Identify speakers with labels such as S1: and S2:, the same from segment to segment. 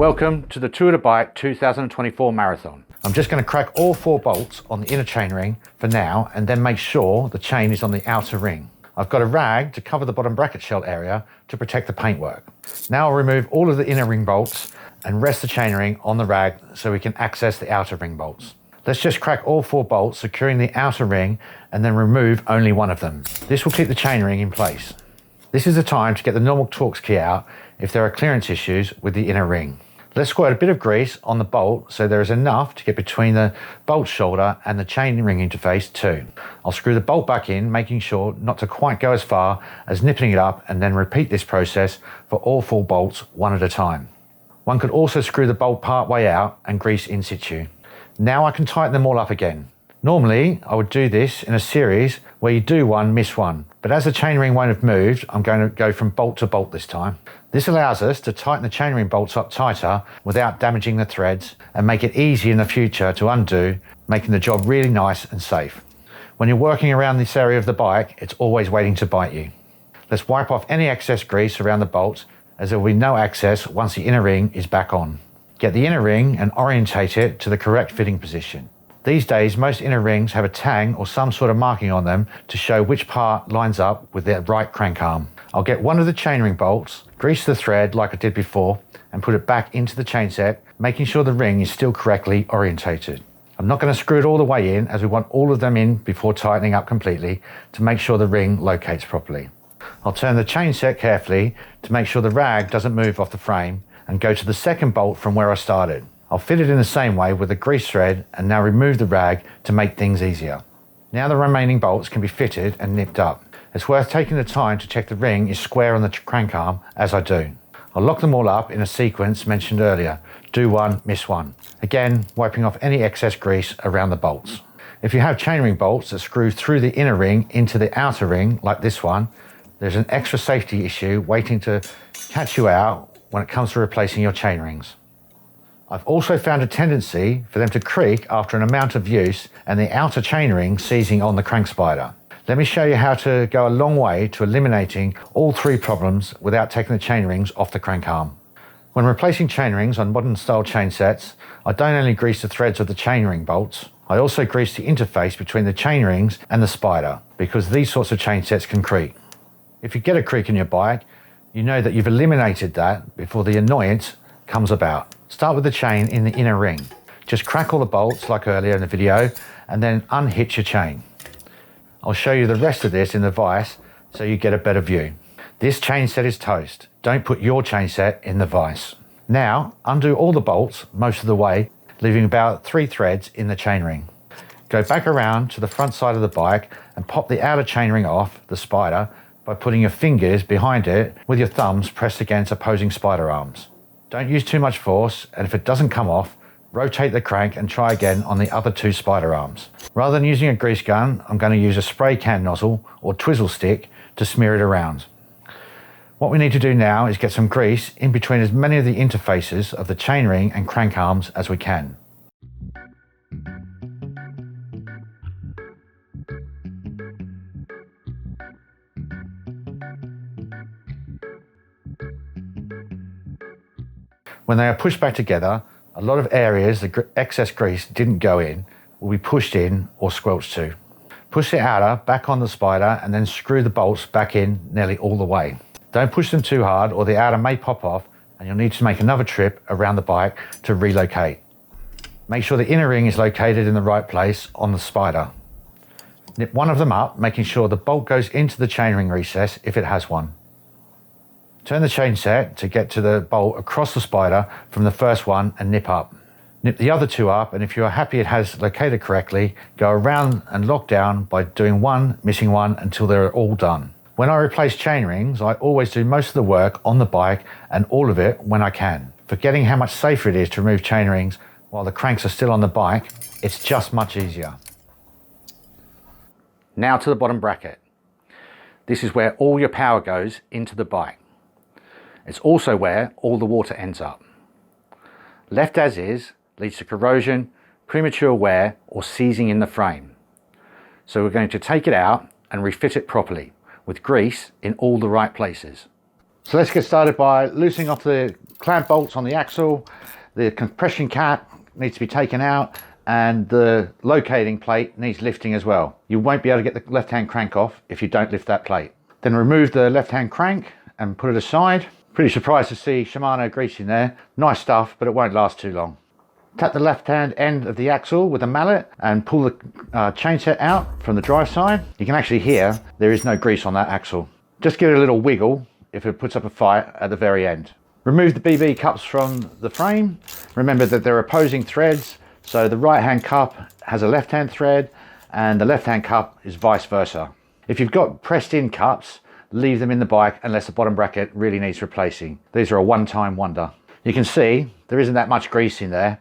S1: Welcome to the Tour de Bike 2024 Marathon. I'm just going to crack all 4 bolts on the inner chainring for now and then make sure the chain is on the outer ring. I've got a rag to cover the bottom bracket shell area to protect the paintwork. Now I'll remove all of the inner ring bolts and rest the chainring on the rag so we can access the outer ring bolts. Let's just crack all 4 bolts, securing the outer ring, and then remove only one of them. This will keep the chainring in place. This is the time to get the normal Torx key out if there are clearance issues with the inner ring. Let's squirt a bit of grease on the bolt so there is enough to get between the bolt shoulder and the chainring interface too. I'll screw the bolt back in, making sure not to quite go as far as nipping it up, and then repeat this process for all 4 bolts one at a time. One could also screw the bolt part way out and grease in situ. Now I can tighten them all up again. Normally I would do this in a series where you do one, miss one, but as the chainring won't have moved, I'm going to go from bolt to bolt this time. This allows us to tighten the chainring bolts up tighter without damaging the threads and make it easy in the future to undo, making the job really nice and safe. When you're working around this area of the bike, it's always waiting to bite you. Let's wipe off any excess grease around the bolts, as there will be no access once the inner ring is back on. Get the inner ring and orientate it to the correct fitting position. These days, most inner rings have a tang or some sort of marking on them to show which part lines up with their right crank arm. I'll get one of the chainring bolts, grease the thread like I did before, and put it back into the chain set, making sure the ring is still correctly orientated. I'm not going to screw it all the way in, as we want all of them in before tightening up completely to make sure the ring locates properly. I'll turn the chain set carefully to make sure the rag doesn't move off the frame and go to the second bolt from where I started. I'll fit it in the same way with a grease thread and now remove the rag to make things easier. Now the remaining bolts can be fitted and nipped up. It's worth taking the time to check the ring is square on the crank arm, as I do. I'll lock them all up in a sequence mentioned earlier. Do one, miss one. Again, wiping off any excess grease around the bolts. If you have chainring bolts that screw through the inner ring into the outer ring, like this one, there's an extra safety issue waiting to catch you out when it comes to replacing your chain rings. I've also found a tendency for them to creak after an amount of use and the outer chainring seizing on the crank spider. Let me show you how to go a long way to eliminating all 3 problems without taking the chainrings off the crank arm. When replacing chainrings on modern style chain sets, I don't only grease the threads of the chainring bolts, I also grease the interface between the chainrings and the spider, because these sorts of chain sets can creak. If you get a creak in your bike, you know that you've eliminated that before the annoyance comes about. Start with the chain in the inner ring. Just crack all the bolts like earlier in the video and then unhitch your chain. I'll show you the rest of this in the vise so you get a better view. This chain set is toast. Don't put your chain set in the vise. Now undo all the bolts most of the way, leaving about 3 threads in the chainring. Go back around to the front side of the bike and pop the outer chainring off the spider by putting your fingers behind it with your thumbs pressed against opposing spider arms. Don't use too much force, and if it doesn't come off, rotate the crank and try again on the other 2 spider arms. Rather than using a grease gun, I'm going to use a spray can nozzle or twizzle stick to smear it around. What we need to do now is get some grease in between as many of the interfaces of the chainring and crank arms as we can. When they are pushed back together, a lot of areas the excess grease didn't go in will be pushed in or squelched to. Push the outer back on the spider and then screw the bolts back in nearly all the way. Don't push them too hard or the outer may pop off and you'll need to make another trip around the bike to relocate. Make sure the inner ring is located in the right place on the spider. Nip one of them up, making sure the bolt goes into the chainring recess if it has one. Turn the chain set to get to the bolt across the spider from the first one and nip up. Nip the other 2 up, and if you are happy it has located correctly, go around and lock down by doing one, missing one until they're all done. When I replace chain rings, I always do most of the work on the bike and all of it when I can. Forgetting how much safer it is to remove chain rings while the cranks are still on the bike, it's just much easier. Now to the bottom bracket. This is where all your power goes into the bike. It's also where all the water ends up. Left as is leads to corrosion, premature wear or seizing in the frame. So we're going to take it out and refit it properly with grease in all the right places. So let's get started by loosening off the clamp bolts on the axle. The compression cap needs to be taken out and the locating plate needs lifting as well. You won't be able to get the left-hand crank off if you don't lift that plate. Then remove the left-hand crank and put it aside. Pretty surprised to see Shimano grease in there. Nice stuff, but it won't last too long. Tap the left-hand end of the axle with a mallet and pull the chain set out from the drive side. You can actually hear there is no grease on that axle. Just give it a little wiggle if it puts up a fight at the very end. Remove the BB cups from the frame. Remember that they're opposing threads, so the right-hand cup has a left-hand thread and the left-hand cup is vice versa. If you've got pressed-in cups, leave them in the bike unless the bottom bracket really needs replacing. These are a one-time wonder. You can see there isn't that much grease in there.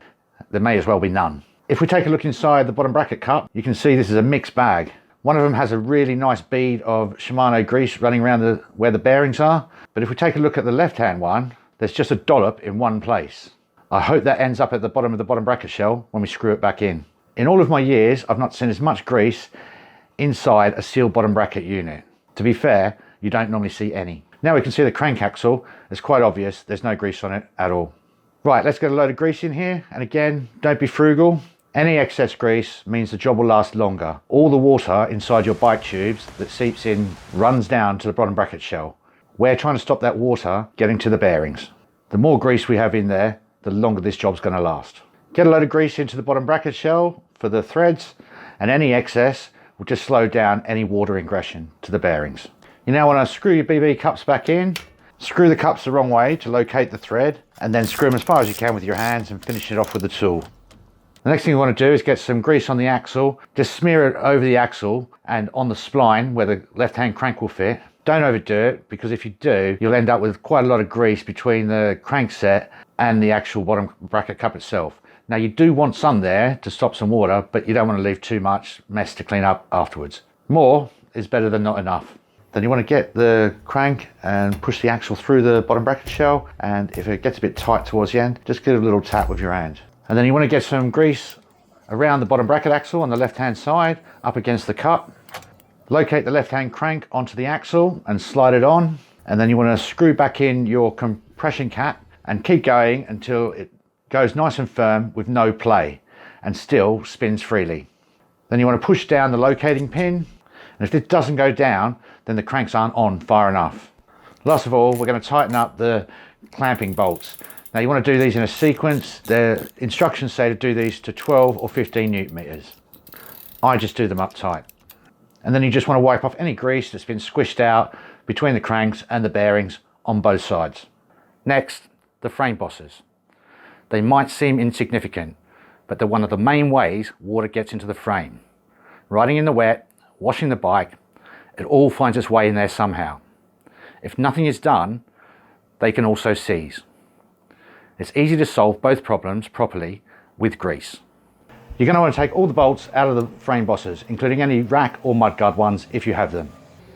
S1: There may as well be none. If we take a look inside the bottom bracket cup, you can see this is a mixed bag. One of them has a really nice bead of Shimano grease running around where the bearings are. But if we take a look at the left-hand one, there's just a dollop in one place. I hope that ends up at the bottom of the bottom bracket shell when we screw it back in. In all of my years, I've not seen as much grease inside a sealed bottom bracket unit. To be fair, you don't normally see any. Now we can see the crank axle. It's quite obvious there's no grease on it at all. Right, let's get a load of grease in here. And again, don't be frugal. Any excess grease means the job will last longer. All the water inside your bike tubes that seeps in runs down to the bottom bracket shell. We're trying to stop that water getting to the bearings. The more grease we have in there, the longer this job's going to last. Get a load of grease into the bottom bracket shell for the threads, and any excess will just slow down any water ingression to the bearings. You now want to screw your BB cups back in. Screw the cups the wrong way to locate the thread, and then screw them as far as you can with your hands and finish it off with the tool. The next thing you want to do is get some grease on the axle. Just smear it over the axle and on the spline where the left-hand crank will fit. Don't overdo it, because if you do, you'll end up with quite a lot of grease between the crank set and the actual bottom bracket cup itself. Now you do want some there to stop some water, but you don't want to leave too much mess to clean up afterwards. More is better than not enough. Then you want to get the crank and push the axle through the bottom bracket shell, and if it gets a bit tight towards the end, just give it a little tap with your hand. And then you want to get some grease around the bottom bracket axle on the left-hand side, up against the cup. Locate the left-hand crank onto the axle and slide it on. And then you want to screw back in your compression cap and keep going until it goes nice and firm with no play and still spins freely. Then you want to push down the locating pin. And if it doesn't go down, then the cranks aren't on far enough. Last of all, we're going to tighten up the clamping bolts. Now you want to do these in a sequence. The instructions say to do these to 12 or 15 Newton meters. I just do them up tight. And then you just want to wipe off any grease that's been squished out between the cranks and the bearings on both sides. Next, the frame bosses. They might seem insignificant, but they're one of the main ways water gets into the frame. Riding in the wet, washing the bike, it all finds its way in there somehow. If nothing is done, they can also seize. It's easy to solve both problems properly with grease. You're going to want to take all the bolts out of the frame bosses, including any rack or mudguard ones if you have them.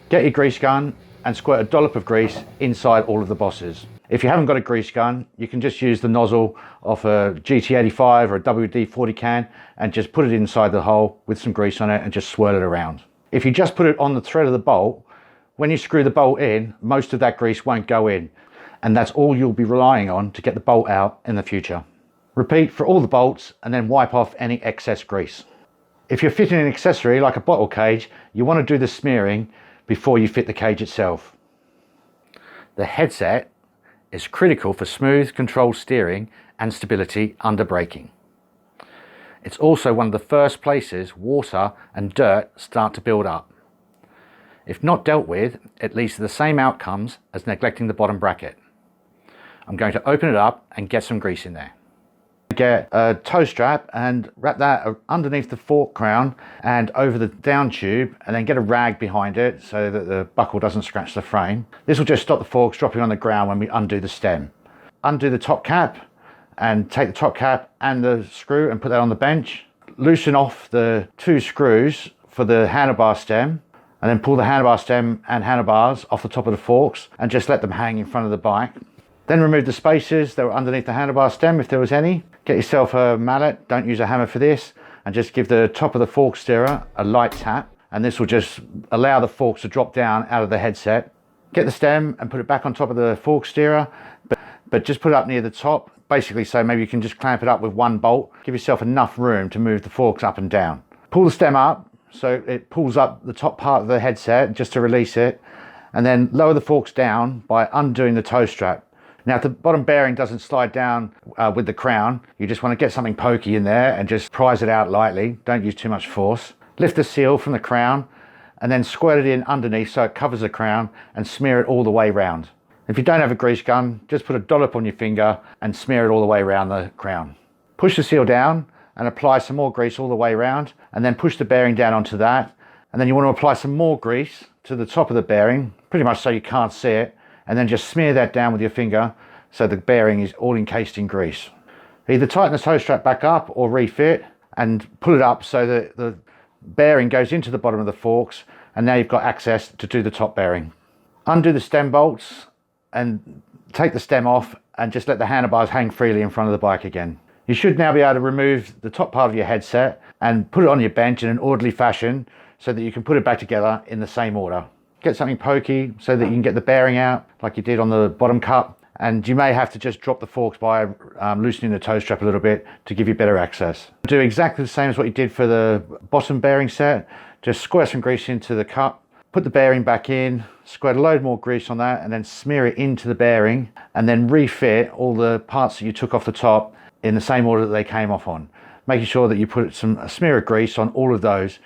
S1: Get your grease gun and squirt a dollop of grease inside all of the bosses. If you haven't got a grease gun, you can just use the nozzle off a GT85 or a WD-40 can and just put it inside the hole with some grease on it and just swirl it around. If you just put it on the thread of the bolt, when you screw the bolt in, most of that grease won't go in, and that's all you'll be relying on to get the bolt out in the future. Repeat for all the bolts and then wipe off any excess grease. If you're fitting an accessory like a bottle cage, you want to do the smearing before you fit the cage itself. The headset is critical for smooth, controlled steering and stability under braking. It's also one of the first places water and dirt start to build up. If not dealt with, it leads to the same outcomes as neglecting the bottom bracket. I'm going to open it up and get some grease in there. Get a tow strap and wrap that underneath the fork crown and over the down tube, and then get a rag behind it so that the buckle doesn't scratch the frame. This will just stop the forks dropping on the ground when we undo the stem. Undo the top cap and take the top cap and the screw and put that on the bench. Loosen off the two screws for the handlebar stem, and then pull the handlebar stem and handlebars off the top of the forks and just let them hang in front of the bike. Then remove the spacers that were underneath the handlebar stem if there was any. Get yourself a mallet, don't use a hammer for this, and just give the top of the fork steerer a light tap, and this will just allow the forks to drop down out of the headset. Get the stem and put it back on top of the fork steerer, but just put it up near the top, basically so maybe you can just clamp it up with one bolt. Give yourself enough room to move the forks up and down. Pull the stem up so it pulls up the top part of the headset just to release it, and then lower the forks down by undoing the toe strap. Now, if the bottom bearing doesn't slide down with the crown, you just want to get something pokey in there and just prise it out lightly. Don't use too much force. Lift the seal from the crown and then squirt it in underneath so it covers the crown, and smear it all the way round. If you don't have a grease gun, just put a dollop on your finger and smear it all the way around the crown. Push the seal down and apply some more grease all the way around, and then push the bearing down onto that. And then you want to apply some more grease to the top of the bearing, pretty much so you can't see it, and then just smear that down with your finger so the bearing is all encased in grease. Either tighten the toe strap back up or refit and pull it up so that the bearing goes into the bottom of the forks, and now you've got access to do the top bearing. Undo the stem bolts and take the stem off and just let the handlebars hang freely in front of the bike again. You should now be able to remove the top part of your headset and put it on your bench in an orderly fashion so that you can put it back together in the same order. Get something pokey so that you can get the bearing out like you did on the bottom cup, and you may have to just drop the forks by loosening the toe strap a little bit to give you better access. Do exactly the same as what you did for the bottom bearing set. Just squirt some grease into the cup, put the bearing back in, squirt a load more grease on that, and then smear it into the bearing, and then refit all the parts that you took off the top in the same order that they came off on, making sure that you put a smear of grease on all of those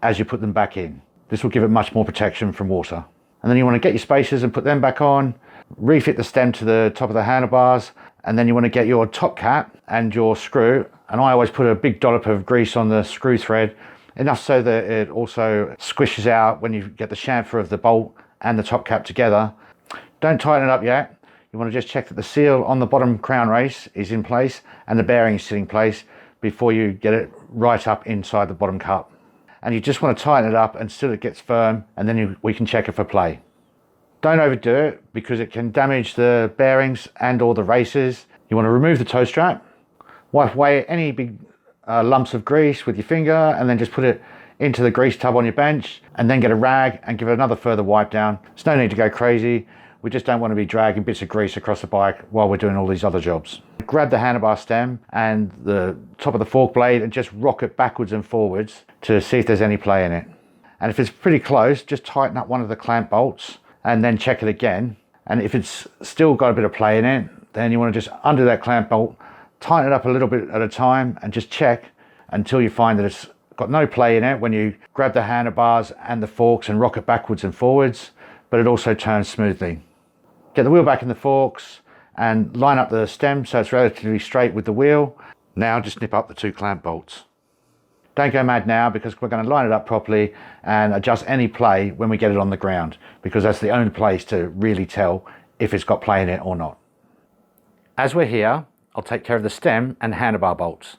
S1: as you put them back in. This will give it much more protection from water. And then you want to get your spacers and put them back on, refit the stem to the top of the handlebars, and then you want to get your top cap and your screw. And I always put a big dollop of grease on the screw thread, enough so that it also squishes out when you get the chamfer of the bolt and the top cap together. Don't tighten it up yet. You want to just check that the seal on the bottom crown race is in place and the bearing is sitting in place before you get it right up inside the bottom cup. And you just want to tighten it up until it gets firm, and then we can check it for play. Don't overdo it because it can damage the bearings and or the races. You want to remove the toe strap, wipe away any big lumps of grease with your finger, and then just put it into the grease tub on your bench, and then get a rag and give it another further wipe down. There's no need to go crazy. We just don't want to be dragging bits of grease across the bike while we're doing all these other jobs. Grab the handlebar stem and the top of the fork blade and just rock it backwards and forwards to see if there's any play in it. And if it's pretty close, just tighten up one of the clamp bolts and then check it again. And if it's still got a bit of play in it, then you want to just undo that clamp bolt, tighten it up a little bit at a time, and just check until you find that it's got no play in it when you grab the handlebars and the forks and rock it backwards and forwards, but it also turns smoothly. Get the wheel back in the forks and line up the stem so it's relatively straight with the wheel. Now just snip up the two clamp bolts. Don't go mad now, because we're going to line it up properly and adjust any play when we get it on the ground, because that's the only place to really tell if it's got play in it or not. As we're here, I'll take care of the stem and handlebar bolts.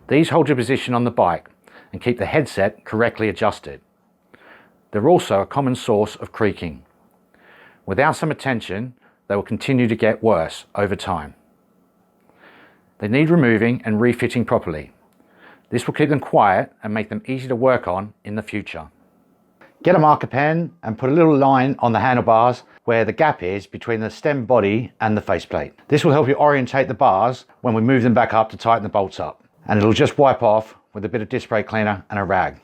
S1: These hold your position on the bike and keep the headset correctly adjusted. They're also a common source of creaking. Without some attention, they will continue to get worse over time. They need removing and refitting properly. This will keep them quiet and make them easy to work on in the future. Get a marker pen and put a little line on the handlebars where the gap is between the stem body and the faceplate. This will help you orientate the bars when we move them back up to tighten the bolts up. And it'll just wipe off with a bit of disc brake cleaner and a rag.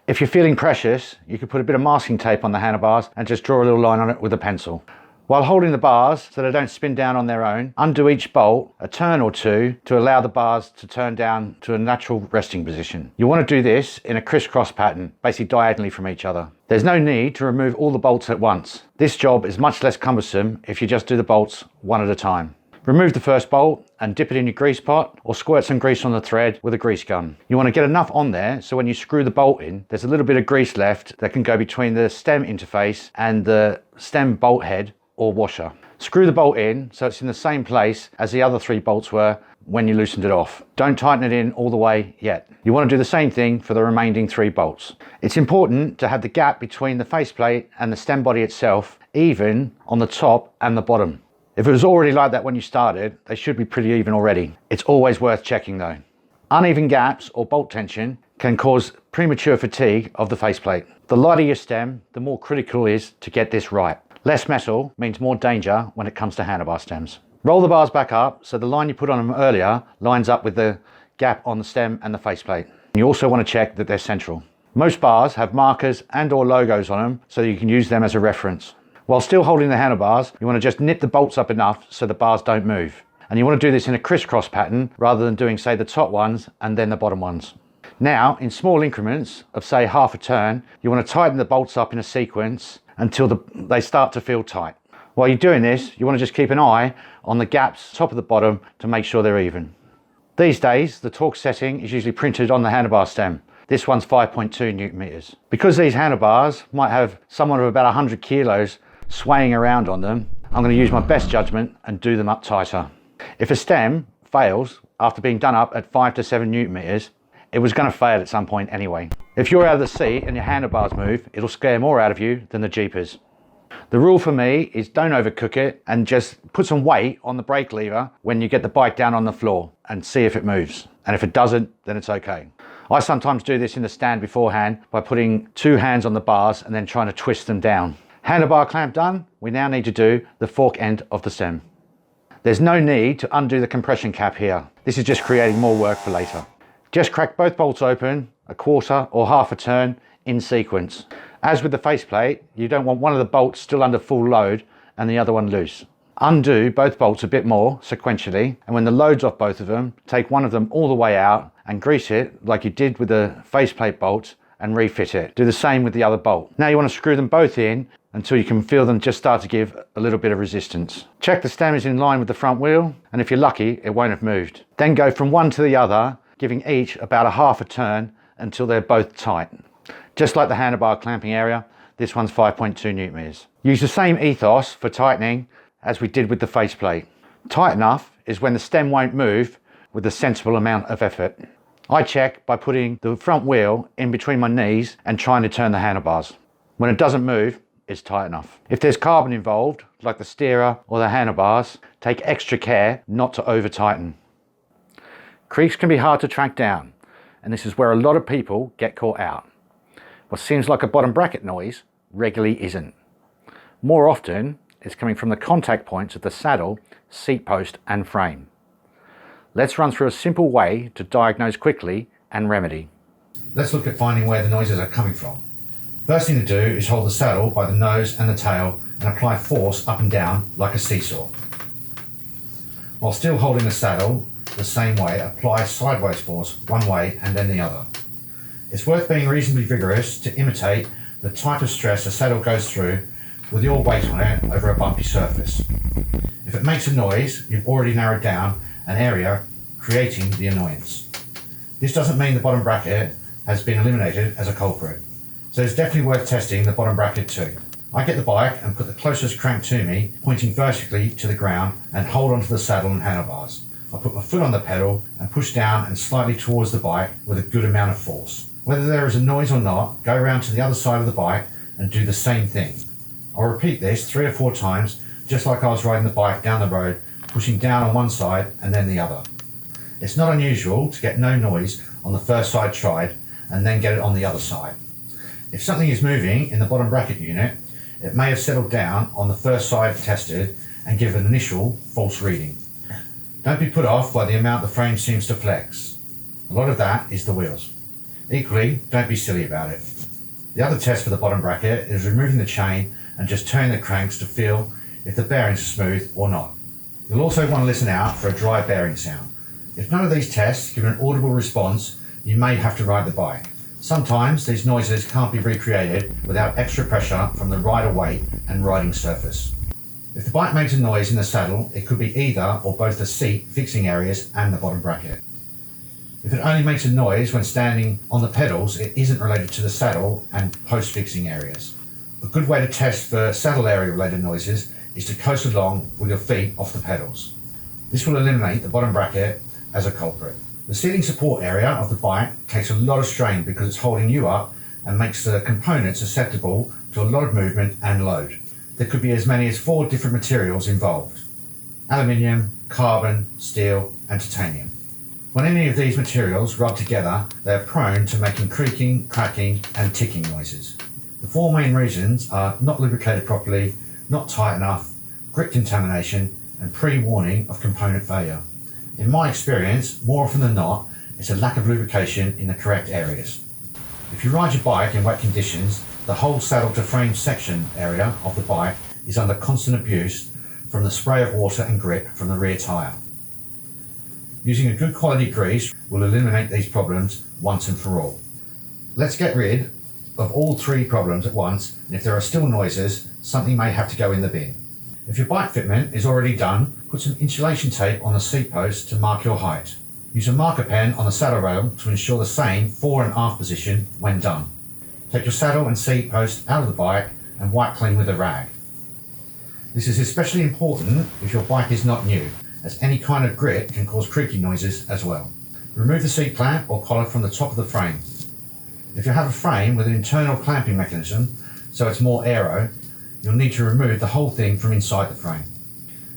S1: If you're feeling precious, you could put a bit of masking tape on the handlebars and just draw a little line on it with a pencil. While holding the bars so they don't spin down on their own, undo each bolt a turn or two to allow the bars to turn down to a natural resting position. You want to do this in a crisscross pattern, basically diagonally from each other. There's no need to remove all the bolts at once. This job is much less cumbersome if you just do the bolts one at a time. Remove the first bolt and dip it in your grease pot, or squirt some grease on the thread with a grease gun. You want to get enough on there so when you screw the bolt in, there's a little bit of grease left that can go between the stem interface and the stem bolt head or washer. Screw the bolt in so it's in the same place as the other three bolts were when you loosened it off. Don't tighten it in all the way yet. You want to do the same thing for the remaining three bolts. It's important to have the gap between the faceplate and the stem body itself even on the top and the bottom. If it was already like that when you started, they should be pretty even already. It's always worth checking though. Uneven gaps or bolt tension can cause premature fatigue of the faceplate. The lighter your stem, the more critical it is to get this right. Less metal means more danger when it comes to handlebar stems. Roll the bars back up so the line you put on them earlier lines up with the gap on the stem and the faceplate. You also want to check that they're central. Most bars have markers and or logos on them so that you can use them as a reference. While still holding the handlebars, you want to just nip the bolts up enough so the bars don't move. And you want to do this in a crisscross pattern rather than doing, say, the top ones and then the bottom ones. Now, in small increments of, say, half a turn, you want to tighten the bolts up in a sequence until they start to feel tight. While you're doing this, you want to just keep an eye on the gaps, top of the bottom, to make sure they're even. These days, the torque setting is usually printed on the handlebar stem. This one's 5.2 Newton meters. Because these handlebars might have somewhat of about 100 kilos swaying around on them, I'm going to use my best judgment and do them up tighter. If a stem fails after being done up at 5 to 7 Newton meters, it was going to fail at some point anyway. If you're out of the seat and your handlebars move, it'll scare more out of you than the jeepers. The rule for me is don't overcook it and just put some weight on the brake lever when you get the bike down on the floor and see if it moves. And if it doesn't, then it's okay. I sometimes do this in the stand beforehand by putting 2 hands on the bars and then trying to twist them down. Handlebar clamp done, we now need to do the fork end of the stem. There's no need to undo the compression cap here. This is just creating more work for later. Just crack both bolts open, a quarter or half a turn in sequence. As with the faceplate, you don't want one of the bolts still under full load and the other one loose. Undo both bolts a bit more sequentially, and when the load's off both of them, take one of them all the way out and grease it like you did with the faceplate bolts and refit it. Do the same with the other bolt. Now you want to screw them both in until you can feel them just start to give a little bit of resistance. Check the stem is in line with the front wheel, and if you're lucky, it won't have moved. Then go from one to the other, giving each about a half a turn until they're both tight. Just like the handlebar clamping area, this one's 5.2 Newton meters. Use the same ethos for tightening as we did with the faceplate. Tight enough is when the stem won't move with a sensible amount of effort. I check by putting the front wheel in between my knees and trying to turn the handlebars. When it doesn't move, it's tight enough. If there's carbon involved, like the steerer or the handlebars, take extra care not to over tighten. Creaks can be hard to track down, and this is where a lot of people get caught out. What seems like a bottom bracket noise regularly isn't. More often, it's coming from the contact points of the saddle, seat post and frame. Let's run through a simple way to diagnose quickly and remedy. Let's look at finding where the noises are coming from. First thing to do is hold the saddle by the nose and the tail and apply force up and down like a seesaw. While still holding the saddle the same way, apply sideways force one way and then the other. It's worth being reasonably vigorous to imitate the type of stress a saddle goes through with your weight on it over a bumpy surface. If it makes a noise, you've already narrowed down an area creating the annoyance. This doesn't mean the bottom bracket has been eliminated as a culprit, so it's definitely worth testing the bottom bracket too. I get the bike and put the closest crank to me, pointing vertically to the ground, and hold onto the saddle and handlebars. I put my foot on the pedal and push down and slightly towards the bike with a good amount of force. Whether there is a noise or not, go around to the other side of the bike and do the same thing. I'll repeat this 3 or 4 times, just like I was riding the bike down the road, pushing down on one side and then the other. It's not unusual to get no noise on the first side tried and then get it on the other side. If something is moving in the bottom bracket unit, it may have settled down on the first side tested and give an initial false reading. Don't be put off by the amount the frame seems to flex. A lot of that is the wheels. Equally, don't be silly about it. The other test for the bottom bracket is removing the chain and just turning the cranks to feel if the bearings are smooth or not. You'll also want to listen out for a dry bearing sound. If none of these tests give an audible response, you may have to ride the bike. Sometimes these noises can't be recreated without extra pressure from the rider weight and riding surface. If the bike makes a noise in the saddle, it could be either or both the seat fixing areas and the bottom bracket. If it only makes a noise when standing on the pedals, it isn't related to the saddle and post fixing areas. A good way to test for saddle area related noises is to coast along with your feet off the pedals. This will eliminate the bottom bracket as a culprit. The seating support area of the bike takes a lot of strain because it's holding you up and makes the components susceptible to a lot of movement and load. There could be as many as 4 different materials involved: aluminium, carbon, steel and titanium. When any of these materials rub together, they are prone to making creaking, cracking and ticking noises. The four main reasons are not lubricated properly, not tight enough, grip contamination and pre-warning of component failure. In my experience, more often than not, it's a lack of lubrication in the correct areas. If you ride your bike in wet conditions, the whole saddle to frame section area of the bike is under constant abuse from the spray of water and grit from the rear tyre. Using a good quality grease will eliminate these problems once and for all. Let's get rid of all three problems at once, and if there are still noises, something may have to go in the bin. If your bike fitment is already done, put some insulation tape on the seat post to mark your height. Use a marker pen on the saddle rail to ensure the same fore and aft position when done. Take your saddle and seat post out of the bike and wipe clean with a rag. This is especially important if your bike is not new, as any kind of grit can cause creaking noises as well. Remove the seat clamp or collar from the top of the frame. If you have a frame with an internal clamping mechanism, so it's more aero, you'll need to remove the whole thing from inside the frame.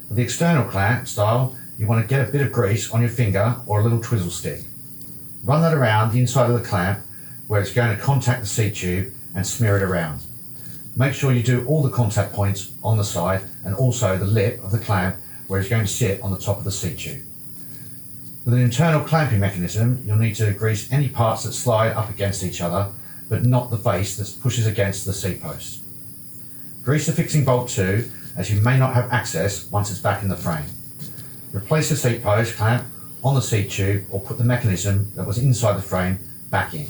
S1: With the external clamp style, you want to get a bit of grease on your finger or a little twizzle stick. Run that around the inside of the clamp where it's going to contact the seat tube and smear it around. Make sure you do all the contact points on the side and also the lip of the clamp where it's going to sit on the top of the seat tube. With an internal clamping mechanism, you'll need to grease any parts that slide up against each other, but not the vase that pushes against the seat post. Grease the fixing bolt too, as you may not have access once it's back in the frame. Replace the seat post clamp on the seat tube or put the mechanism that was inside the frame back in.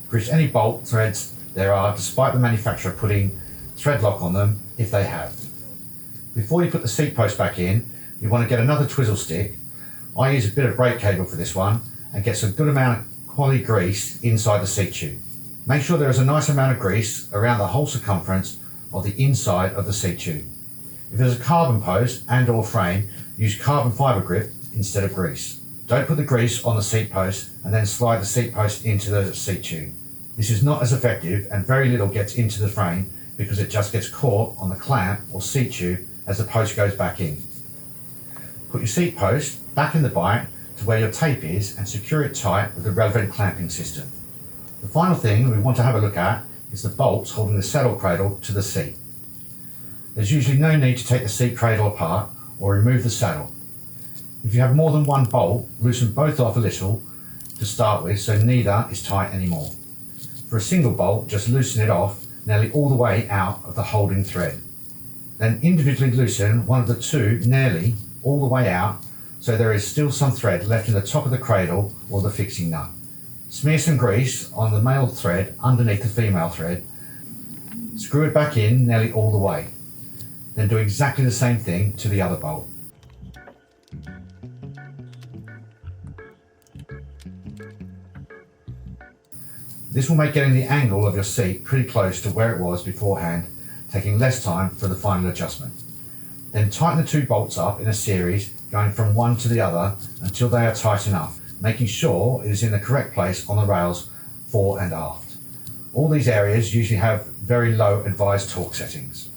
S1: Grease any bolt threads there are, despite the manufacturer putting thread lock on them if they have. Before you put the seat post back in, you want to get another twizzle stick. I use a bit of brake cable for this one and get some good amount of quality grease inside the seat tube. Make sure there is a nice amount of grease around the whole circumference of the inside of the seat tube. If there's a carbon post and or frame, use carbon fibre grip instead of grease. Don't put the grease on the seat post and then slide the seat post into the seat tube. This is not as effective and very little gets into the frame because it just gets caught on the clamp or seat tube as the post goes back in. Put your seat post back in the bike to where your tape is and secure it tight with the relevant clamping system. The final thing we want to have a look at is the bolts holding the saddle cradle to the seat. There's usually no need to take the seat cradle apart or remove the saddle. If you have more than one bolt, loosen both off a little to start with so neither is tight anymore. For a single bolt, just loosen it off nearly all the way out of the holding thread. Then individually loosen one of the two nearly all the way out so there is still some thread left in the top of the cradle or the fixing nut. Smear some grease on the male thread underneath the female thread. Screw it back in nearly all the way. Then do exactly the same thing to the other bolt. This will make getting the angle of your seat pretty close to where it was beforehand, taking less time for the final adjustment. Then tighten the two bolts up in a series, going from one to the other until they are tight enough, making sure it is in the correct place on the rails fore and aft. All these areas usually have very low advised torque settings.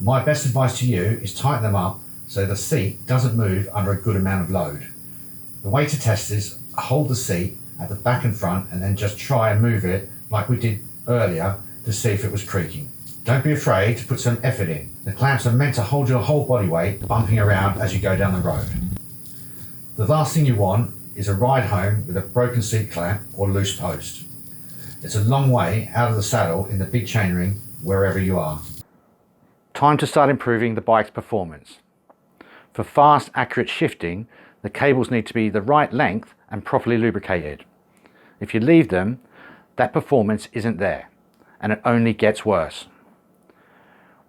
S1: My best advice to you is tighten them up so the seat doesn't move under a good amount of load. The way to test is hold the seat at the back and front and then just try and move it like we did earlier to see if it was creaking. Don't be afraid to put some effort in. The clamps are meant to hold your whole body weight bumping around as you go down the road. The last thing you want is a ride home with a broken seat clamp or loose post. It's a long way out of the saddle in the big chainring wherever you are. Time to start improving the bike's performance. For fast, accurate shifting, the cables need to be the right length and properly lubricated. If you leave them, that performance isn't there, and it only gets worse.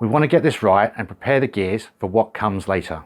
S1: We want to get this right and prepare the gears for what comes later.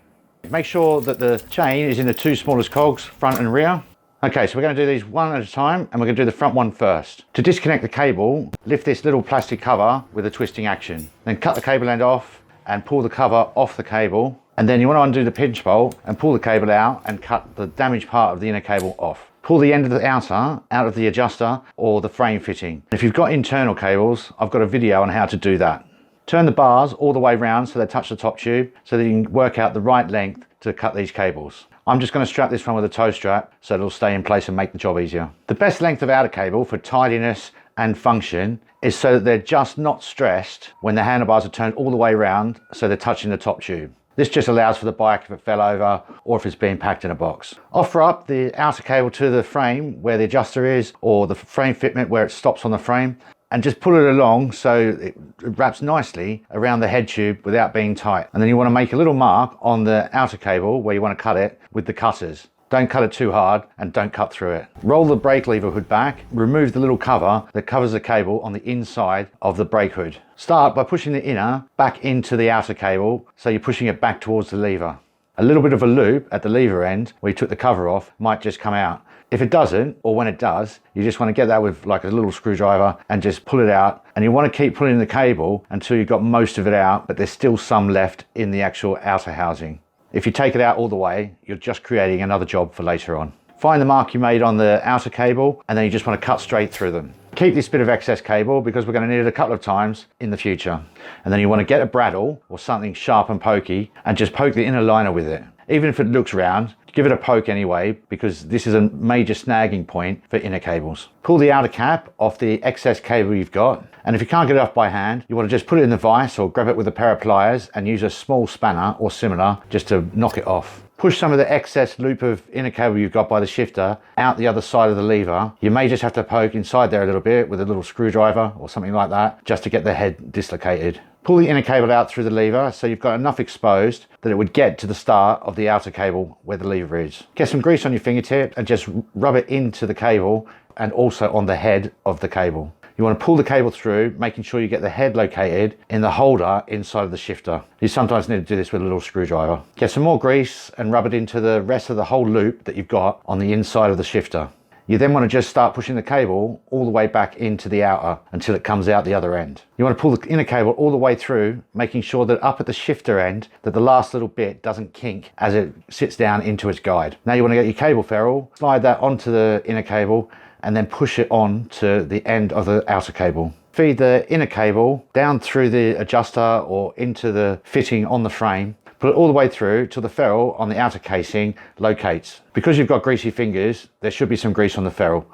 S1: Make sure that the chain is in the two smallest cogs, front and rear. Okay, so we're going to do these one at a time, and we're going to do the front one first. To disconnect the cable, lift this little plastic cover with a twisting action. Then cut the cable end off and pull the cover off the cable. And then you want to undo the pinch bolt and pull the cable out and cut the damaged part of the inner cable off. Pull the end of the outer out of the adjuster or the frame fitting. If you've got internal cables, I've got a video on how to do that. Turn the bars all the way round so they touch the top tube so that you can work out the right length to cut these cables. I'm just going to strap this one with a tow strap so it'll stay in place and make the job easier. The best length of outer cable for tidiness and function is so that they're just not stressed when the handlebars are turned all the way around so they're touching the top tube. This just allows for the bike if it fell over or if it's being packed in a box. Offer up the outer cable to the frame where the adjuster is, or the frame fitment where it stops on the frame, and just pull it along so it wraps nicely around the head tube without being tight. And then you want to make a little mark on the outer cable where you want to cut it with the cutters. Don't cut it too hard and don't cut through it. Roll the brake lever hood back, remove the little cover that covers the cable on the inside of the brake hood. Start by pushing the inner back into the outer cable so you're pushing it back towards the lever. A little bit of a loop at the lever end where you took the cover off might just come out. If it doesn't, or when it does, you just want to get that with like a little screwdriver and just pull it out. And you want to keep pulling the cable until you've got most of it out, but there's still some left in the actual outer housing. If you take it out all the way, you're just creating another job for later on. Find the mark you made on the outer cable, and then you just want to cut straight through them. Keep this bit of excess cable because we're going to need it a couple of times in the future. And then you want to get a bradawl or something sharp and pokey and just poke the inner liner with it. Even if it looks round, give it a poke anyway, because this is a major snagging point for inner cables. Pull the outer cap off the excess cable you've got, and if you can't get it off by hand, you want to just put it in the vise or grab it with a pair of pliers and use a small spanner or similar just to knock it off. Push some of the excess loop of inner cable you've got by the shifter out the other side of the lever. You may just have to poke inside there a little bit with a little screwdriver or something like that just to get the head dislocated. Pull the inner cable out through the lever so you've got enough exposed that it would get to the start of the outer cable where the lever is. Get some grease on your fingertip and just rub it into the cable and also on the head of the cable. You want to pull the cable through, making sure you get the head located in the holder inside of the shifter. You sometimes need to do this with a little screwdriver. Get some more grease and rub it into the rest of the whole loop that you've got on the inside of the shifter. You then want to just start pushing the cable all the way back into the outer until it comes out the other end. You want to pull the inner cable all the way through, making sure that up at the shifter end that the last little bit doesn't kink as it sits down into its guide. Now you want to get your cable ferrule, slide that onto the inner cable and then push it on to the end of the outer cable. Feed the inner cable down through the adjuster or into the fitting on the frame. Put it all the way through till the ferrule on the outer casing locates. Because you've got greasy fingers, there should be some grease on the ferrule,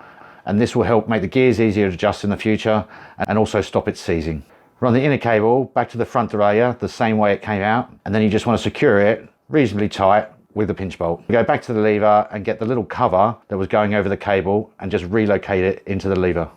S1: and this will help make the gears easier to adjust in the future and also stop it seizing. Run the inner cable back to the front derailleur the same way it came out, and then you just want to secure it reasonably tight with a pinch bolt. You go back to the lever and get the little cover that was going over the cable and just relocate it into the lever.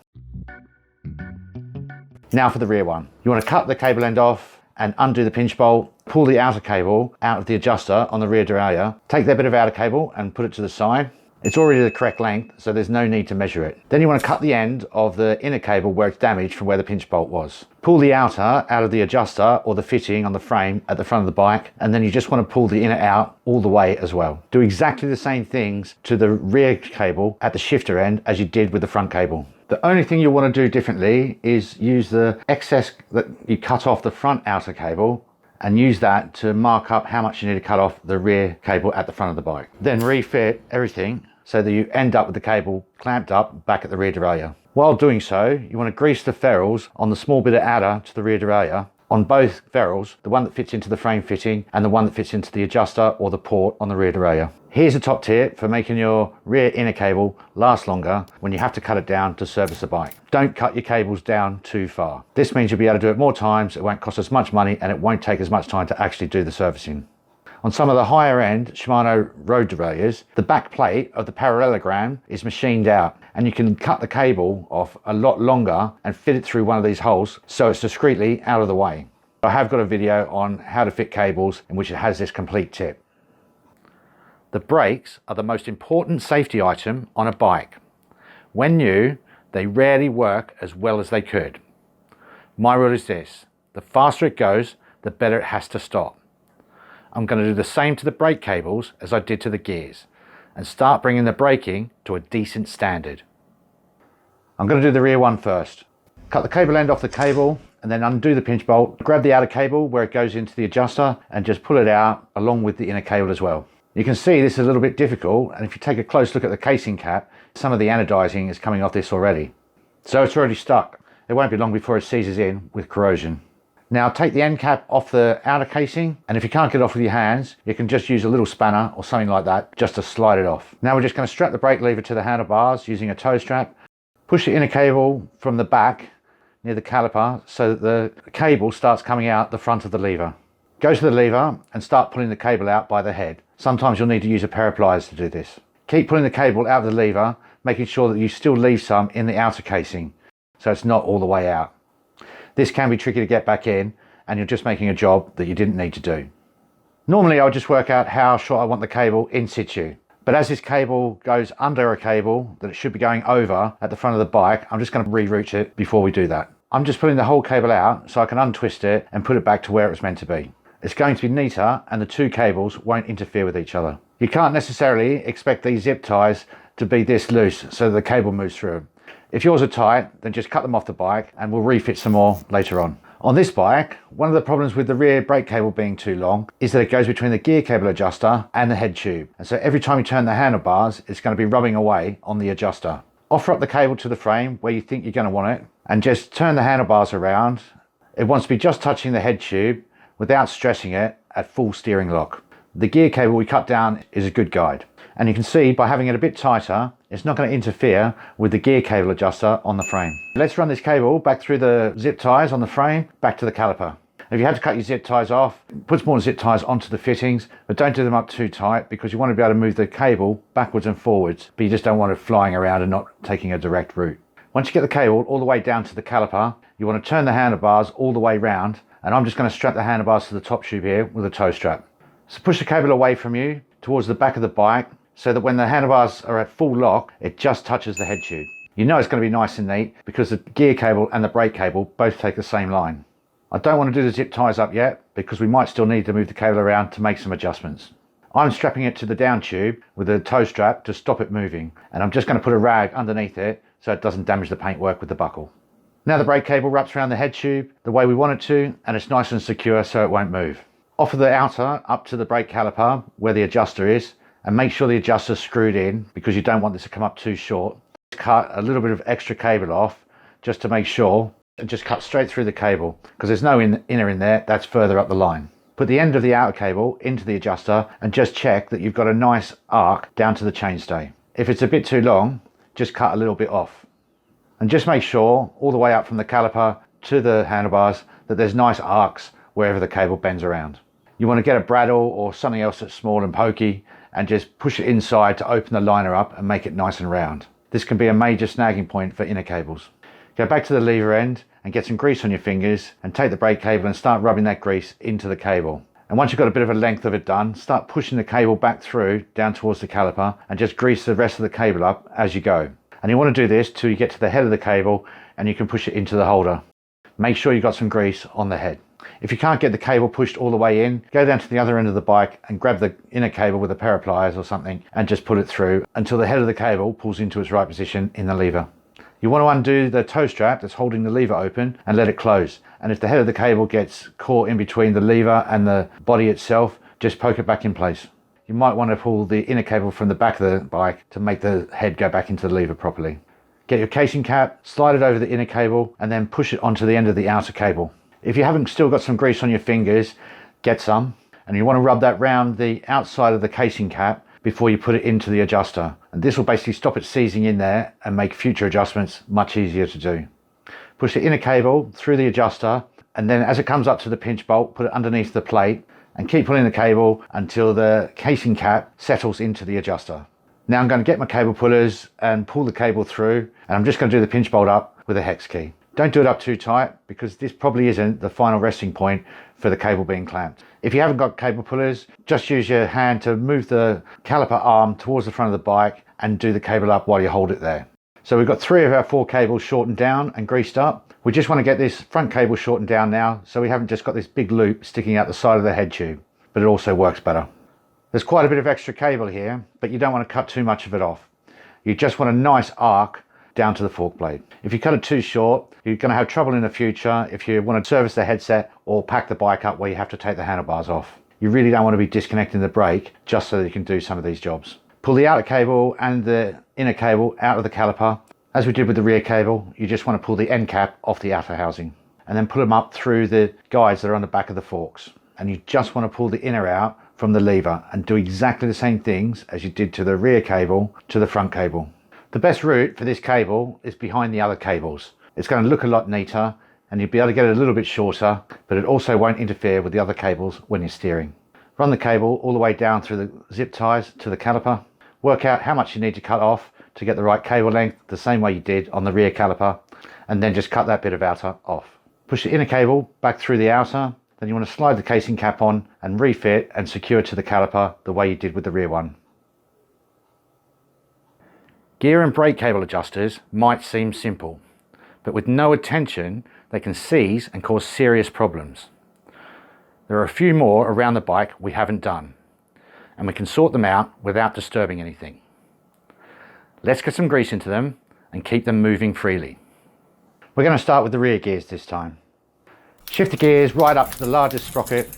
S1: Now for the rear one. You want to cut the cable end off and undo the pinch bolt, pull the outer cable out of the adjuster on the rear derailleur, take that bit of outer cable and put it to the side. It's already the correct length, so there's no need to measure it. Then you want to cut the end of the inner cable where it's damaged from where the pinch bolt was. Pull the outer out of the adjuster or the fitting on the frame at the front of the bike, and then you just want to pull the inner out all the way as well. Do exactly the same things to the rear cable at the shifter end as you did with the front cable. The only thing you want to do differently is use the excess that you cut off the front outer cable and use that to mark up how much you need to cut off the rear cable at the front of the bike. Then refit everything so that you end up with the cable clamped up back at the rear derailleur. While doing so, you want to grease the ferrules on the small bit of adder to the rear derailleur on both ferrules, the one that fits into the frame fitting and the one that fits into the adjuster or the port on the rear derailleur. Here's a top tip for making your rear inner cable last longer when you have to cut it down to service a bike. Don't cut your cables down too far. This means you'll be able to do it more times, it won't cost as much money, and it won't take as much time to actually do the servicing. On some of the higher end Shimano road derailleurs, the back plate of the parallelogram is machined out, and you can cut the cable off a lot longer and fit it through one of these holes so it's discreetly out of the way. I have got a video on how to fit cables in which it has this complete tip. The brakes are the most important safety item on a bike. When new, they rarely work as well as they could. My rule is this: the faster it goes, the better it has to stop. I'm going to do the same to the brake cables as I did to the gears and start bringing the braking to a decent standard. I'm going to do the rear one first. Cut the cable end off the cable and then undo the pinch bolt. Grab the outer cable where it goes into the adjuster and just pull it out along with the inner cable as well. You can see this is a little bit difficult, and if you take a close look at the casing cap, some of the anodizing is coming off this already. So it's already stuck. It won't be long before it seizes in with corrosion. Now take the end cap off the outer casing, and if you can't get it off with your hands, you can just use a little spanner or something like that just to slide it off. Now we're just going to strap the brake lever to the handlebars using a toe strap. Push the inner cable from the back near the caliper so that the cable starts coming out the front of the lever. Go to the lever and start pulling the cable out by the head. Sometimes you'll need to use a pair of pliers to do this. Keep pulling the cable out of the lever, making sure that you still leave some in the outer casing so it's not all the way out. This can be tricky to get back in, and you're just making a job that you didn't need to do. Normally I'll just work out how short I want the cable in situ, but as this cable goes under a cable that it should be going over at the front of the bike, I'm just going to reroute it before we do that. I'm just pulling the whole cable out so I can untwist it and put it back to where it's meant to be. It's going to be neater and the two cables won't interfere with each other. You can't necessarily expect these zip ties to be this loose so that the cable moves through them. If yours are tight, then just cut them off the bike and we'll refit some more later on. On this bike, one of the problems with the rear brake cable being too long is that it goes between the gear cable adjuster and the head tube. And so every time you turn the handlebars, it's going to be rubbing away on the adjuster. Offer up the cable to the frame where you think you're going to want it and just turn the handlebars around. It wants to be just touching the head tube without stressing it at full steering lock. The gear cable we cut down is a good guide. And you can see by having it a bit tighter, it's not going to interfere with the gear cable adjuster on the frame. Let's run this cable back through the zip ties on the frame, back to the caliper. If you have to cut your zip ties off, put some more zip ties onto the fittings, but don't do them up too tight because you want to be able to move the cable backwards and forwards, but you just don't want it flying around and not taking a direct route. Once you get the cable all the way down to the caliper, you want to turn the handlebars all the way round, and I'm just going to strap the handlebars to the top tube here with a toe strap. So push the cable away from you towards the back of the bike so that when the handlebars are at full lock, it just touches the head tube. You know it's going to be nice and neat because the gear cable and the brake cable both take the same line. I don't want to do the zip ties up yet because we might still need to move the cable around to make some adjustments. I'm strapping it to the down tube with a toe strap to stop it moving, and I'm just going to put a rag underneath it so it doesn't damage the paintwork with the buckle. Now the brake cable wraps around the head tube the way we want it to, and it's nice and secure so it won't move. Offer the outer up to the brake caliper where the adjuster is, and make sure the adjuster's screwed in because you don't want this to come up too short. Cut a little bit of extra cable off just to make sure, and just cut straight through the cable because there's no inner in there, that's further up the line. Put the end of the outer cable into the adjuster and just check that you've got a nice arc down to the chainstay. If it's a bit too long, just cut a little bit off. And just make sure all the way up from the caliper to the handlebars that there's nice arcs wherever the cable bends around. You want to get a bradawl or something else that's small and pokey and just push it inside to open the liner up and make it nice and round. This can be a major snagging point for inner cables. Go back to the lever end and get some grease on your fingers and take the brake cable and start rubbing that grease into the cable. And once you've got a bit of a length of it done, start pushing the cable back through down towards the caliper and just grease the rest of the cable up as you go. And you want to do this till you get to the head of the cable and you can push it into the holder. Make sure you've got some grease on the head. If you can't get the cable pushed all the way in, go down to the other end of the bike and grab the inner cable with a pair of pliers or something and just pull it through until the head of the cable pulls into its right position in the lever. You want to undo the toe strap that's holding the lever open and let it close. And if the head of the cable gets caught in between the lever and the body itself, just poke it back in place. You might want to pull the inner cable from the back of the bike to make the head go back into the lever properly. Get your casing cap, slide it over the inner cable and then push it onto the end of the outer cable. If you haven't still got some grease on your fingers, get some, and you want to rub that round the outside of the casing cap before you put it into the adjuster. And this will basically stop it seizing in there and make future adjustments much easier to do. Push the inner cable through the adjuster, and then as it comes up to the pinch bolt, put it underneath the plate and keep pulling the cable until the casing cap settles into the adjuster. Now I'm going to get my cable pullers and pull the cable through, and I'm just going to do the pinch bolt up with a hex key. Don't do it up too tight because this probably isn't the final resting point for the cable being clamped. If you haven't got cable pullers, just use your hand to move the caliper arm towards the front of the bike and do the cable up while you hold it there. So we've got 3 of our 4 cables shortened down and greased up. We just want to get this front cable shortened down now so we haven't just got this big loop sticking out the side of the head tube, but it also works better. There's quite a bit of extra cable here, but you don't want to cut too much of it off. You just want a nice arc down to the fork blade. If you cut it too short, you're going to have trouble in the future if you want to service the headset or pack the bike up where you have to take the handlebars off. You really don't want to be disconnecting the brake just so that you can do some of these jobs. Pull the outer cable and the inner cable out of the caliper. As we did with the rear cable, you just want to pull the end cap off the outer housing. and then pull them up through the guides that are on the back of the forks. And you just want to pull the inner out from the lever and do exactly the same things as you did to the rear cable to the front cable. The best route for this cable is behind the other cables. It's going to look a lot neater and you'll be able to get it a little bit shorter, but it also won't interfere with the other cables when you're steering. Run the cable all the way down through the zip ties to the caliper. Work out how much you need to cut off to get the right cable length, the same way you did on the rear caliper, and then just cut that bit of outer off. Push the inner cable back through the outer, then you want to slide the casing cap on and refit and secure to the caliper the way you did with the rear one. Gear and brake cable adjusters might seem simple, but with no attention they can seize and cause serious problems. There are a few more around the bike we haven't done, and we can sort them out without disturbing anything. Let's get some grease into them and keep them moving freely. We're going to start with the rear gears this time. Shift the gears right up to the largest sprocket,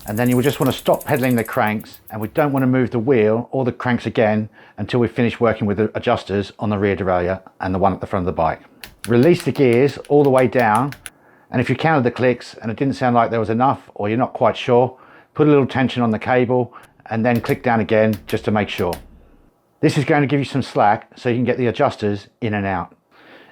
S1: and then you will just want to stop pedaling the cranks, and we don't want to move the wheel or the cranks again until we finish working with the adjusters on the rear derailleur and the one at the front of the bike. Release the gears all the way down, and if you counted the clicks and it didn't sound like there was enough or you're not quite sure, put a little tension on the cable and then click down again just to make sure. This is going to give you some slack so you can get the adjusters in and out.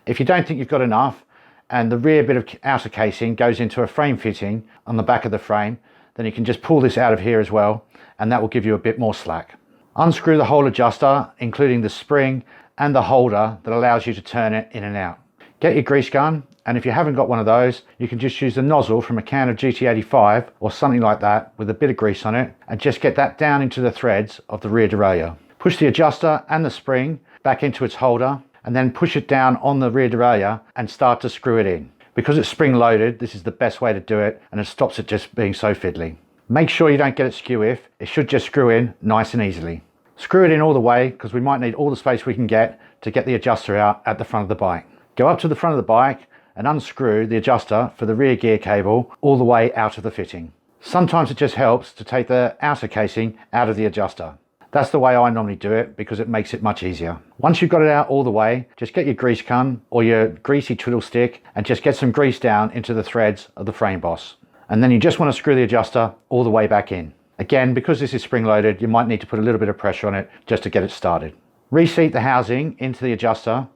S1: If you don't think you've got enough and the rear bit of outer casing goes into a frame fitting on the back of the frame, then you can just pull this out of here as well, and that will give you a bit more slack. Unscrew the whole adjuster, including the spring and the holder that allows you to turn it in and out. Get your grease gun, and if you haven't got one of those, you can just use the nozzle from a can of GT85 or something like that with a bit of grease on it, and just get that down into the threads of the rear derailleur. Push the adjuster and the spring back into its holder, and then push it down on the rear derailleur and start to screw it in. Because it's spring loaded, this is the best way to do it, and it stops it just being so fiddly. Make sure you don't get it skew-if. It should just screw in nice and easily. Screw it in all the way, because we might need all the space we can get to get the adjuster out at the front of the bike. Go up to the front of the bike and unscrew the adjuster for the rear gear cable all the way out of the fitting. Sometimes it just helps to take the outer casing out of the adjuster. That's the way I normally do it because it makes it much easier. Once you've got it out all the way, just get your grease gun or your greasy twiddle stick and just get some grease down into the threads of the frame boss. And then you just want to screw the adjuster all the way back in. Again, because this is spring loaded, you might need to put a little bit of pressure on it just to get it started. Reseat the housing into the adjuster.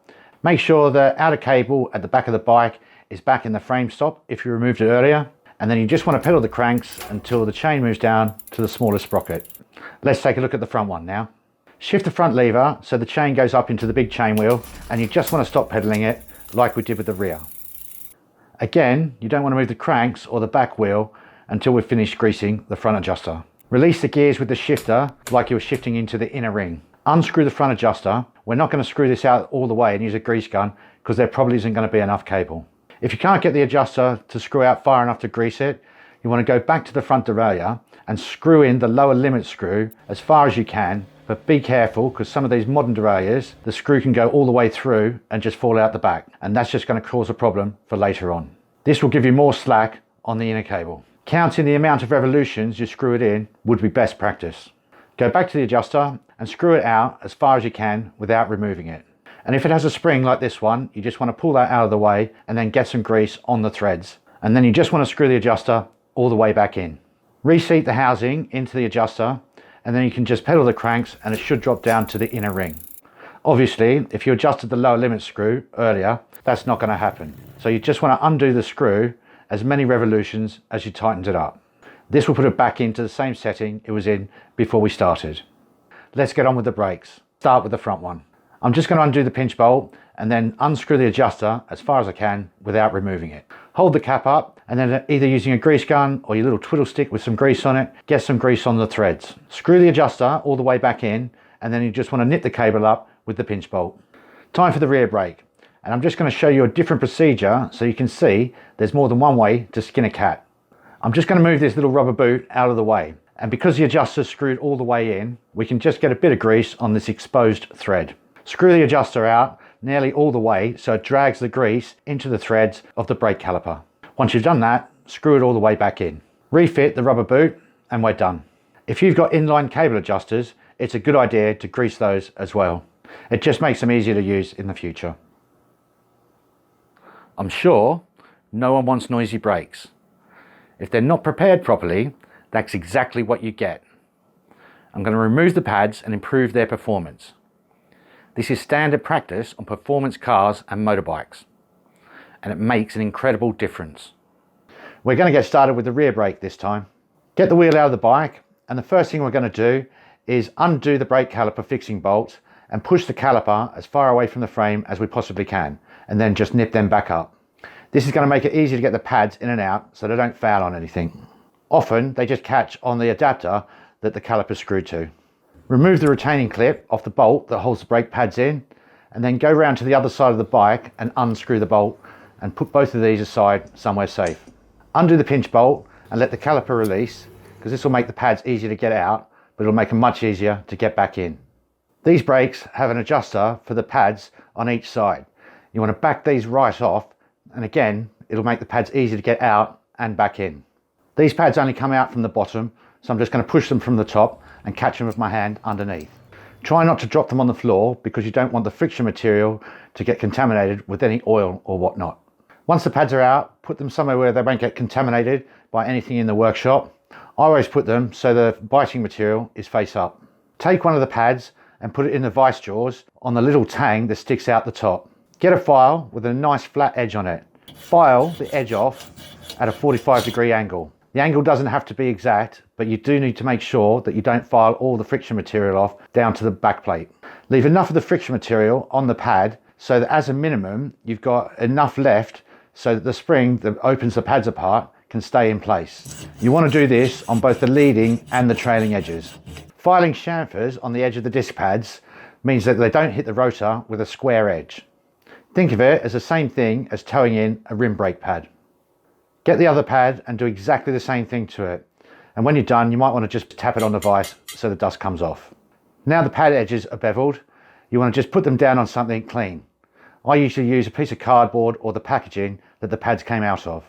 S1: Make sure the outer cable at the back of the bike is back in the frame stop if you removed it earlier. And then you just want to pedal the cranks until the chain moves down to the smallest sprocket. Let's take a look at the front one now. Shift the front lever so the chain goes up into the big chain wheel, and you just want to stop pedaling it like we did with the rear. Again, you don't want to move the cranks or the back wheel until we've finished greasing the front adjuster. Release the gears with the shifter like you were shifting into the inner ring. Unscrew the front adjuster. We're not going to screw this out all the way and use a grease gun because there probably isn't going to be enough cable. If you can't get the adjuster to screw out far enough to grease it, you want to go back to the front derailleur and screw in the lower limit screw as far as you can, but be careful because some of these modern derailleurs, the screw can go all the way through and just fall out the back, and that's just going to cause a problem for later on. This will give you more slack on the inner cable. Counting the amount of revolutions you screw it in would be best practice. Go back to the adjuster and screw it out as far as you can without removing it. And if it has a spring like this one, you just want to pull that out of the way and then get some grease on the threads. And then you just want to screw the adjuster all the way back in. Reseat the housing into the adjuster, and then you can just pedal the cranks and it should drop down to the inner ring. Obviously, if you adjusted the lower limit screw earlier, that's not going to happen. So you just want to undo the screw as many revolutions as you tightened it up. This will put it back into the same setting it was in before we started. Let's get on with the brakes. Start with the front one. I'm just going to undo the pinch bolt and then unscrew the adjuster as far as I can without removing it. Hold the cap up and then either using a grease gun or your little twiddle stick with some grease on it, get some grease on the threads. Screw the adjuster all the way back in, and then you just want to knit the cable up with the pinch bolt. Time for the rear brake. And I'm just going to show you a different procedure so you can see there's more than one way to skin a cat. I'm just going to move this little rubber boot out of the way. And because the adjuster's screwed all the way in, we can just get a bit of grease on this exposed thread. Screw the adjuster out nearly all the way so it drags the grease into the threads of the brake caliper. Once you've done that, screw it all the way back in. Refit the rubber boot and we're done. If you've got inline cable adjusters, it's a good idea to grease those as well. It just makes them easier to use in the future. I'm sure No one wants noisy brakes. If they're not prepared properly, that's exactly what you get. I'm going to remove the pads and improve their performance. This is standard practice on performance cars and motorbikes, and it makes an incredible difference. We're going to get started with the rear brake this time. Get the wheel out of the bike, and the first thing we're going to do is undo the brake caliper fixing bolt and push the caliper as far away from the frame as we possibly can, and then just nip them back up. This is going to make it easy to get the pads in and out so they don't foul on anything. Often they just catch on the adapter that the caliper is screwed to. Remove the retaining clip off the bolt that holds the brake pads in, and then go round to the other side of the bike and unscrew the bolt and put both of these aside somewhere safe. Undo the pinch bolt and let the caliper release, because this will make the pads easier to get out, but it'll make them much easier to get back in. These brakes have an adjuster for the pads on each side. You want to back these right off, and again, it'll make the pads easy to get out and back in. These pads only come out from the bottom, so I'm just going to push them from the top and catch them with my hand underneath. Try not to drop them on the floor, because you don't want the friction material to get contaminated with any oil or whatnot. Once the pads are out, put them somewhere where they won't get contaminated by anything in the workshop. I always put them so the biting material is face up. Take one of the pads and put it in the vice jaws on the little tang that sticks out the top. Get a file with a nice flat edge on it. File the edge off at a 45-degree angle. The angle doesn't have to be exact, but you do need to make sure that you don't file all the friction material off down to the back plate. Leave enough of the friction material on the pad so that as a minimum you've got enough left so that the spring that opens the pads apart can stay in place. You want to do this on both the leading and the trailing edges. Filing chamfers on the edge of the disc pads means that they don't hit the rotor with a square edge. Think of it as the same thing as towing in a rim brake pad. Get the other pad and do exactly the same thing to it. And when you're done, you might want to just tap it on the vise so the dust comes off. Now the pad edges are beveled, you want to just put them down on something clean. I usually use a piece of cardboard or the packaging that the pads came out of.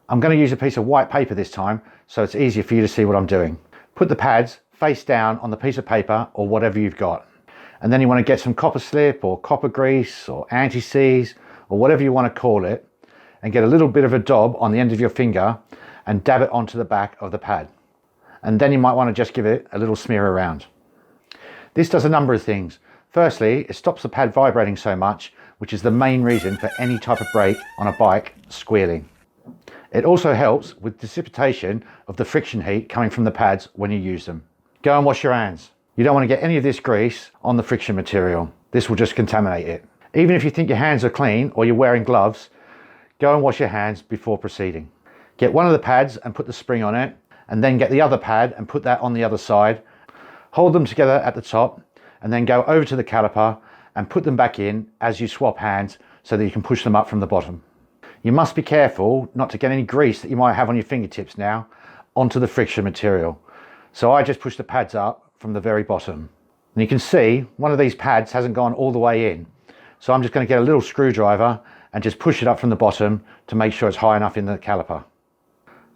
S1: I'm going to use a piece of white paper this time, so it's easier for you to see what I'm doing. Put the pads face down on the piece of paper or whatever you've got. And then you want to get some copper slip or copper grease or anti-seize or whatever you want to call it, and get a little bit of a daub on the end of your finger and dab it onto the back of the pad. And then you might want to just give it a little smear around. This does a number of things. Firstly, it stops the pad vibrating so much, which is the main reason for any type of brake on a bike squealing. It also helps with dissipation of the friction heat coming from the pads when you use them. Go and wash your hands. You don't want to get any of this grease on the friction material. This will just contaminate it. Even if you think your hands are clean or you're wearing gloves, go and wash your hands before proceeding. Get one of the pads and put the spring on it, and then get the other pad and put that on the other side. Hold them together at the top, and then go over to the caliper and put them back in as you swap hands so that you can push them up from the bottom. You must be careful not to get any grease that you might have on your fingertips now onto the friction material. So I just push the pads up from the very bottom. And you can see one of these pads hasn't gone all the way in. So I'm just going to get a little screwdriver and just push it up from the bottom to make sure it's high enough in the caliper.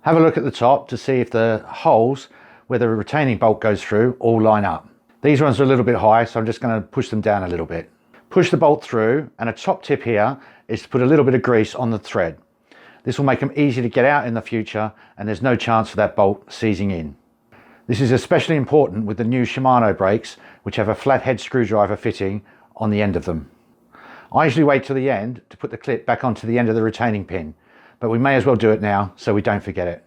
S1: Have a look at the top to see if the holes where the retaining bolt goes through all line up. These ones are a little bit high, so I'm just going to push them down a little bit. Push the bolt through, and a top tip here is to put a little bit of grease on the thread. This will make them easy to get out in the future, and there's no chance for that bolt seizing in. This is especially important with the new Shimano brakes, which have a flathead screwdriver fitting on the end of them. I usually wait till the end to put the clip back onto the end of the retaining pin, but we may as well do it now so we don't forget it.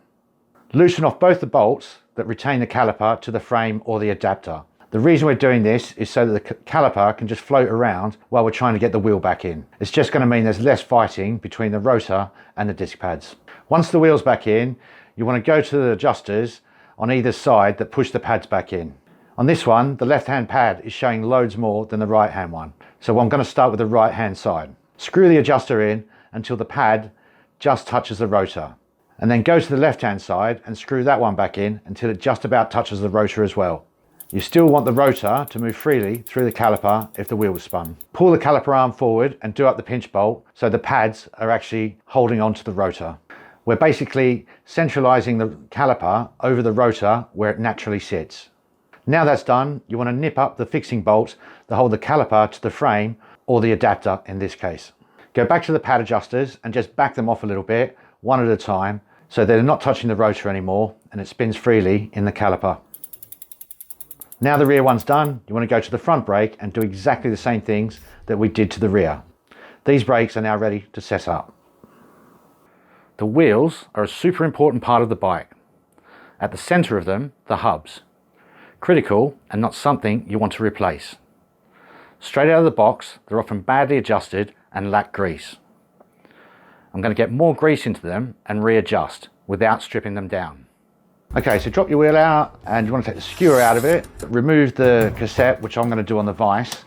S1: Loosen off both the bolts that retain the caliper to the frame or the adapter. The reason we're doing this is so that the caliper can just float around while we're trying to get the wheel back in. It's just going to mean there's less fighting between the rotor and the disc pads. Once the wheel's back in, you want to go to the adjusters on either side that push the pads back in. On this one, the left-hand pad is showing loads more than the right-hand one. So I'm going to start with the right-hand side. Screw the adjuster in until the pad just touches the rotor. And then go to the left-hand side and screw that one back in until it just about touches the rotor as well. You still want the rotor to move freely through the caliper if the wheel was spun. Pull the caliper arm forward and do up the pinch bolt so the pads are actually holding onto the rotor. We're basically centralizing the caliper over the rotor where it naturally sits. Now that's done, you want to nip up the fixing bolts that hold the caliper to the frame or the adapter in this case. Go back to the pad adjusters and just back them off a little bit, one at a time, so they're not touching the rotor anymore and it spins freely in the caliper. Now the rear one's done, you want to go to the front brake and do exactly the same things that we did to the rear. These brakes are now ready to set up. The wheels are a super important part of the bike. At the center of them, the hubs. Critical and not something you want to replace. Straight out of the box, they're often badly adjusted and lack grease. I'm going to get more grease into them and readjust without stripping them down. Okay, so drop your wheel out and you want to take the skewer out of it, remove the cassette, which I'm going to do on the vise,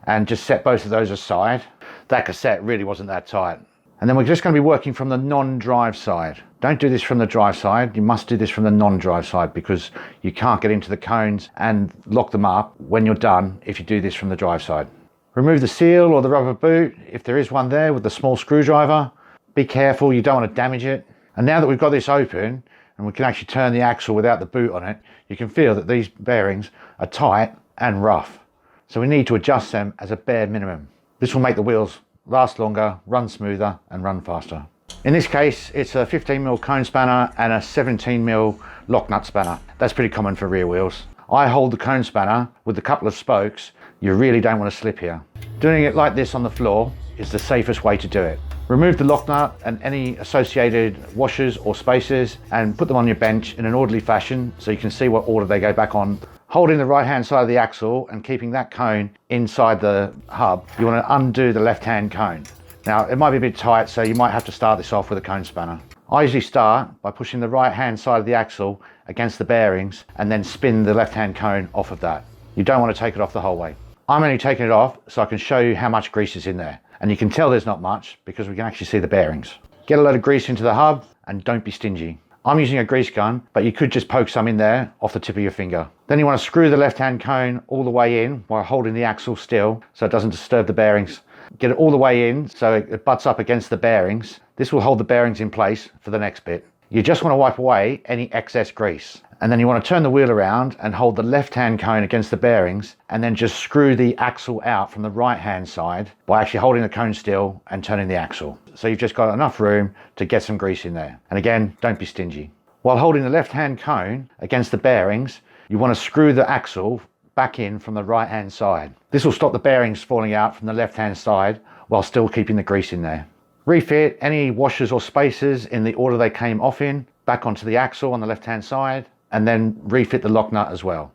S1: and just set both of those aside. That cassette really wasn't that tight. And then we're just going to be working from the non-drive side. Don't do this from the drive side, you must do this from the non-drive side because you can't get into the cones and lock them up when you're done if you do this from the drive side. Remove the seal or the rubber boot, if there is one there, with the small screwdriver. Be careful, you don't want to damage it. And now that we've got this open, and we can actually turn the axle without the boot on it, you can feel that these bearings are tight and rough. So we need to adjust them as a bare minimum. This will make the wheels last longer, run smoother and run faster. In this case, it's a 15mm cone spanner and a 17mm lock nut spanner. That's pretty common for rear wheels. I hold the cone spanner with a couple of spokes. You really don't want to slip here. Doing it like this on the floor is the safest way to do it. Remove the lock nut and any associated washers or spacers and put them on your bench in an orderly fashion so you can see what order they go back on. Holding the right hand side of the axle and keeping that cone inside the hub, you want to undo the left hand cone. Now it might be a bit tight, so you might have to start this off with a cone spanner. I usually start by pushing the right hand side of the axle against the bearings and then spin the left hand cone off of that. You don't want to take it off the whole way. I'm only taking it off so I can show you how much grease is in there. And you can tell there's not much because we can actually see the bearings. Get a load of grease into the hub and don't be stingy. I'm using a grease gun, but you could just poke some in there off the tip of your finger. Then you want to screw the left-hand cone all the way in while holding the axle still so it doesn't disturb the bearings. Get it all the way in so it butts up against the bearings. This will hold the bearings in place for the next bit. You just want to wipe away any excess grease. And then you want to turn the wheel around and hold the left-hand cone against the bearings and then just screw the axle out from the right-hand side by actually holding the cone still and turning the axle. So you've just got enough room to get some grease in there. And again, don't be stingy. While holding the left-hand cone against the bearings, you want to screw the axle back in from the right-hand side. This will stop the bearings falling out from the left-hand side while still keeping the grease in there. Refit any washers or spacers in the order they came off in, back onto the axle on the left-hand side, and then refit the lock nut as well.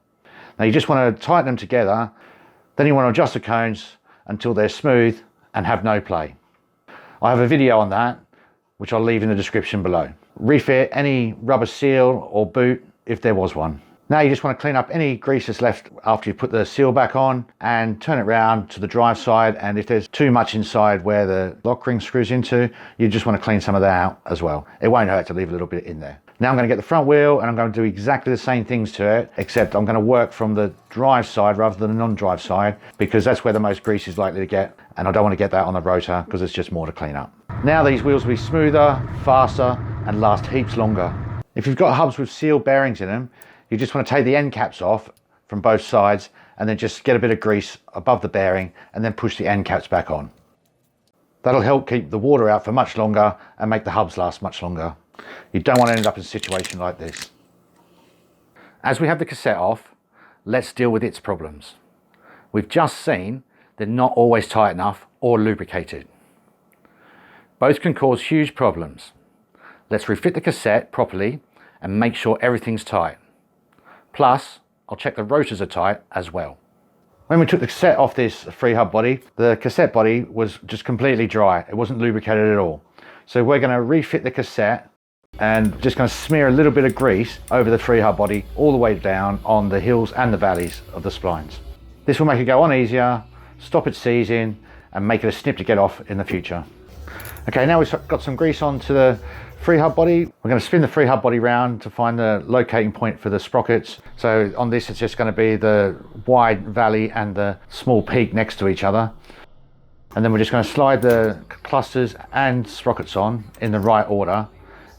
S1: Now you just want to tighten them together, then you want to adjust the cones until they're smooth and have no play. I have a video on that, which I'll leave in the description below. Refit any rubber seal or boot if there was one. Now you just want to clean up any grease that's left after you put the seal back on and turn it round to the drive side, and if there's too much inside where the lock ring screws into, you just want to clean some of that out as well. It won't hurt to leave a little bit in there. Now I'm going to get the front wheel and I'm going to do exactly the same things to it, except I'm going to work from the drive side rather than the non-drive side because that's where the most grease is likely to get, and I don't want to get that on the rotor because it's just more to clean up. Now these wheels will be smoother, faster and last heaps longer. If you've got hubs with sealed bearings in them, you just want to take the end caps off from both sides and then just get a bit of grease above the bearing and then push the end caps back on. That'll help keep the water out for much longer and make the hubs last much longer. You don't want to end up in a situation like this. As we have the cassette off, let's deal with its problems. We've just seen they're not always tight enough or lubricated. Both can cause huge problems. Let's refit the cassette properly and make sure everything's tight. Plus, I'll check the rotors are tight as well. When we took the cassette off this free hub body, the cassette body was just completely dry. It wasn't lubricated at all. So we're going to refit the cassette and just going to smear a little bit of grease over the free hub body all the way down on the hills and the valleys of the splines. This will make it go on easier, stop it seizing and make it a snip to get off in the future. Okay, now we've got some grease onto the free hub body. We're going to spin the free hub body round to find the locating point for the sprockets. So on this it's just going to be the wide valley and the small peak next to each other. And then we're just going to slide the clusters and sprockets on in the right order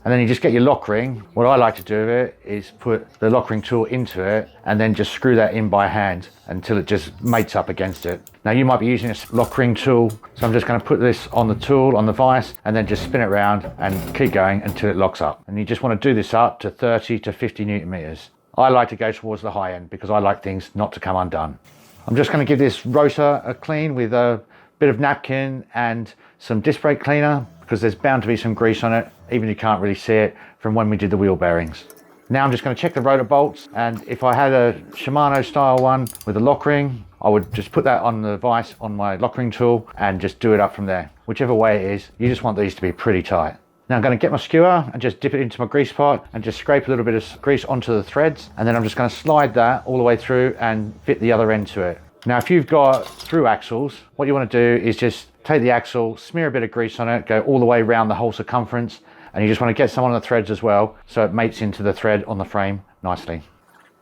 S1: And then you just get your lock ring. What I like to do with it is put the lock ring tool into it and then just screw that in by hand until it just mates up against it. Now you might be using a lock ring tool, so I'm just going to put this on the tool, on the vise, and then just spin it around and keep going until it locks up. And you just want to do this up to 30 to 50 Newton meters. I like to go towards the high end because I like things not to come undone. I'm just going to give this rotor a clean with a bit of napkin and some disc brake cleaner, because there's bound to be some grease on it, even if you can't really see it from when we did the wheel bearings. Now I'm just going to check the rotor bolts, and if I had a Shimano style one with a lock ring, I would just put that on the vise on my lock ring tool and just do it up from there. Whichever way it is, you just want these to be pretty tight. Now I'm going to get my skewer and just dip it into my grease pot and just scrape a little bit of grease onto the threads, and then I'm just going to slide that all the way through and fit the other end to it. Now if you've got through axles, what you want to do is just take the axle, smear a bit of grease on it, go all the way around the whole circumference, and you just want to get some on the threads as well so it mates into the thread on the frame nicely.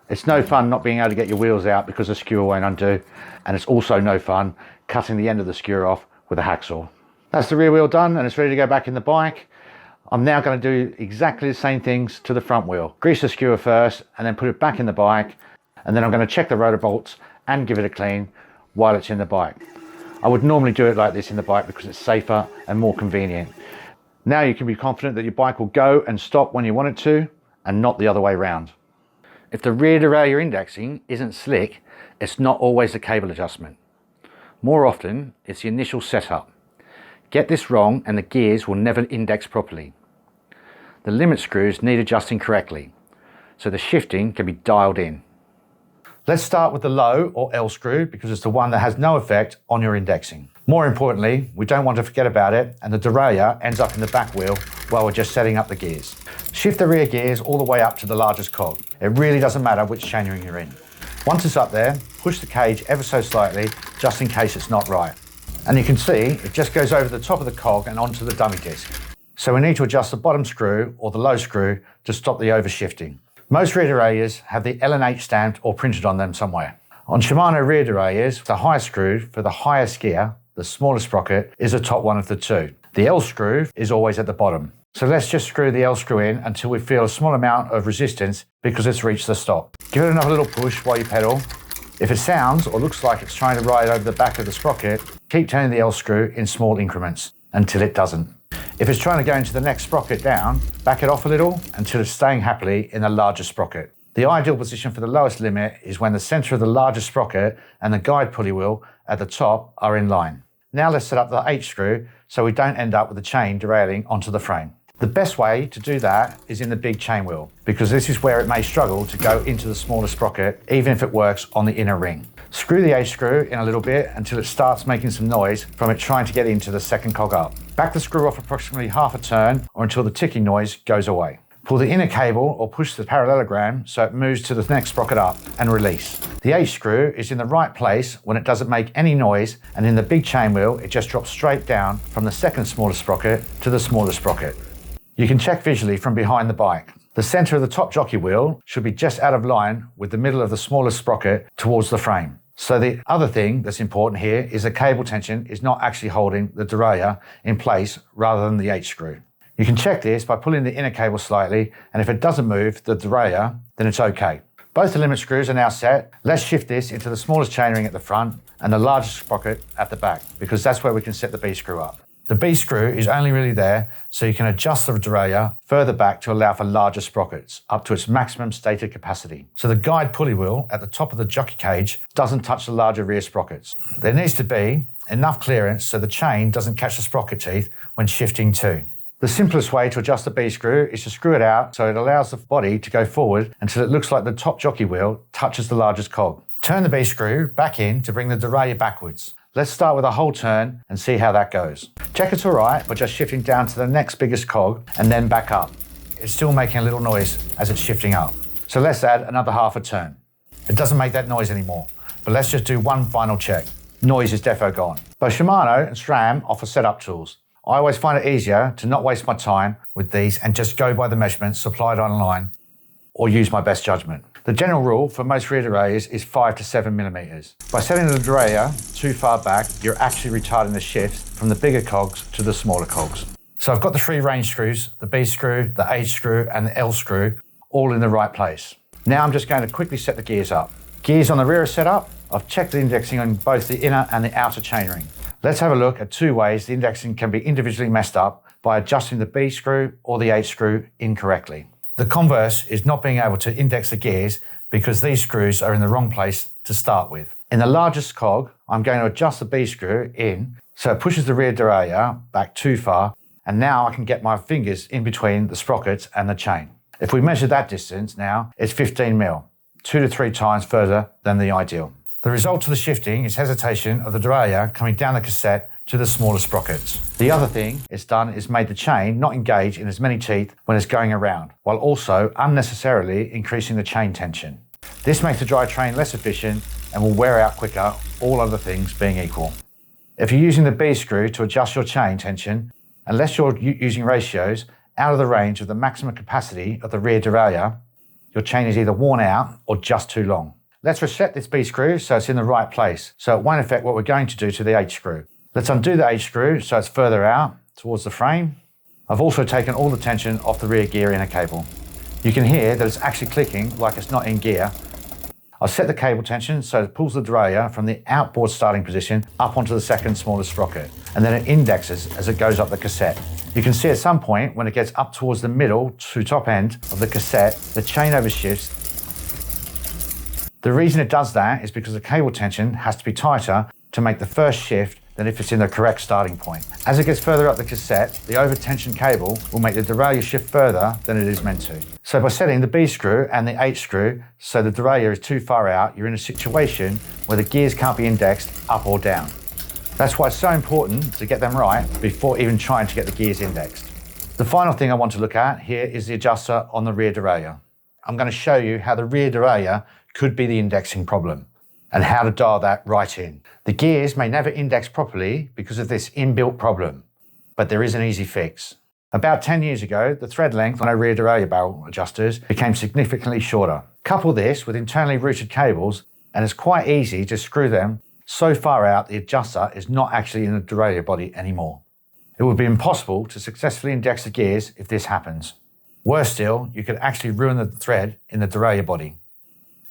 S1: It's no fun not being able to get your wheels out because the skewer won't undo, and it's also no fun cutting the end of the skewer off with a hacksaw. That's the rear wheel done and it's ready to go back in the bike. I'm now going to do exactly the same things to the front wheel. Grease the skewer first and then put it back in the bike, and then I'm going to check the rotor bolts and give it a clean while it's in the bike. I would normally do it like this in the bike because it's safer and more convenient. Now you can be confident that your bike will go and stop when you want it to, and not the other way around. If the rear derailleur indexing isn't slick, it's not always the cable adjustment. More often, it's the initial setup. Get this wrong and the gears will never index properly. The limit screws need adjusting correctly, so the shifting can be dialed in. Let's start with the low or L screw because it's the one that has no effect on your indexing. More importantly, we don't want to forget about it, and the derailleur ends up in the back wheel while we're just setting up the gears. Shift the rear gears all the way up to the largest cog. It really doesn't matter which chainring you're in. Once it's up there, push the cage ever so slightly just in case it's not right. And you can see it just goes over the top of the cog and onto the dummy disc. So we need to adjust the bottom screw or the low screw to stop the overshifting. Most rear derailleurs have the L and H stamped or printed on them somewhere. On Shimano rear derailleurs, the high screw for the highest gear, the smallest sprocket, is the top one of the two. The L screw is always at the bottom. So let's just screw the L screw in until we feel a small amount of resistance because it's reached the stop. Give it another little push while you pedal. If it sounds or looks like it's trying to ride over the back of the sprocket, keep turning the L screw in small increments until it doesn't. If it's trying to go into the next sprocket down, back it off a little until it's staying happily in the larger sprocket. The ideal position for the lowest limit is when the center of the larger sprocket and the guide pulley wheel at the top are in line. Now let's set up the H screw so we don't end up with the chain derailing onto the frame. The best way to do that is in the big chain wheel, because this is where it may struggle to go into the smaller sprocket even if it works on the inner ring. Screw the H screw in a little bit until it starts making some noise from it trying to get into the second cog up. Back the screw off approximately half a turn or until the ticking noise goes away. Pull the inner cable or push the parallelogram so it moves to the next sprocket up and release. The H screw is in the right place when it doesn't make any noise, and in the big chain wheel it just drops straight down from the second smallest sprocket to the smallest sprocket. You can check visually from behind the bike. The center of the top jockey wheel should be just out of line with the middle of the smallest sprocket towards the frame. So the other thing that's important here is the cable tension is not actually holding the derailleur in place rather than the H screw. You can check this by pulling the inner cable slightly, and if it doesn't move the derailleur, then it's okay. Both the limit screws are now set. Let's shift this into the smallest chainring at the front and the largest sprocket at the back, because that's where we can set the B screw up. The B screw is only really there so you can adjust the derailleur further back to allow for larger sprockets, up to its maximum stated capacity. So the guide pulley wheel at the top of the jockey cage doesn't touch the larger rear sprockets. There needs to be enough clearance so the chain doesn't catch the sprocket teeth when shifting too. The simplest way to adjust the B screw is to screw it out so it allows the body to go forward until it looks like the top jockey wheel touches the largest cog. Turn the B screw back in to bring the derailleur backwards. Let's start with a whole turn and see how that goes. Check it's all right by just shifting down to the next biggest cog and then back up. It's still making a little noise as it's shifting up. So let's add another half a turn. It doesn't make that noise anymore, but let's just do one final check. Noise is defo gone. Both Shimano and SRAM offer setup tools. I always find it easier to not waste my time with these and just go by the measurements supplied online or use my best judgment. The general rule for most rear derailleurs is 5 to 7 millimeters. By setting the derailleur too far back, you're actually retarding the shift from the bigger cogs to the smaller cogs. So I've got the 3 range screws, the B screw, the H screw and the L screw, all in the right place. Now I'm just going to quickly set the gears up. Gears on the rear are set up. I've checked the indexing on both the inner and the outer chainring. Let's have a look at 2 ways the indexing can be individually messed up by adjusting the B screw or the H screw incorrectly. The converse is not being able to index the gears because these screws are in the wrong place to start with. In the largest cog, I'm going to adjust the B screw in so it pushes the rear derailleur back too far, and now I can get my fingers in between the sprockets and the chain. If we measure that distance now, it's 15 mil, 2 to 3 times further than the ideal. The result of the shifting is hesitation of the derailleur coming down the cassette to the smaller sprockets. The other thing it's done is made the chain not engage in as many teeth when it's going around, while also unnecessarily increasing the chain tension. This makes the drivetrain less efficient and will wear out quicker, all other things being equal. If you're using the B screw to adjust your chain tension, unless you're using ratios out of the range of the maximum capacity of the rear derailleur, your chain is either worn out or just too long. Let's reset this B screw so it's in the right place, so it won't affect what we're going to do to the H screw. Let's undo the H screw so it's further out towards the frame. I've also taken all the tension off the rear gear inner cable. You can hear that it's actually clicking like it's not in gear. I've set the cable tension so it pulls the derailleur from the outboard starting position up onto the second smallest sprocket, and then it indexes as it goes up the cassette. You can see at some point when it gets up towards the middle to top end of the cassette, the chain overshifts. The reason it does that is because the cable tension has to be tighter to make the first shift than if it's in the correct starting point. As it gets further up the cassette, the over-tensioned cable will make the derailleur shift further than it is meant to. So by setting the B screw and the H screw so the derailleur is too far out, you're in a situation where the gears can't be indexed up or down. That's why it's so important to get them right before even trying to get the gears indexed. The final thing I want to look at here is the adjuster on the rear derailleur. I'm going to show you how the rear derailleur could be the indexing problem and how to dial that right in. The gears may never index properly because of this inbuilt problem, but there is an easy fix. About 10 years ago, the thread length on our rear derailleur barrel adjusters became significantly shorter. Couple this with internally routed cables and it's quite easy to screw them so far out the adjuster is not actually in the derailleur body anymore. It would be impossible to successfully index the gears if this happens. Worse still, you could actually ruin the thread in the derailleur body.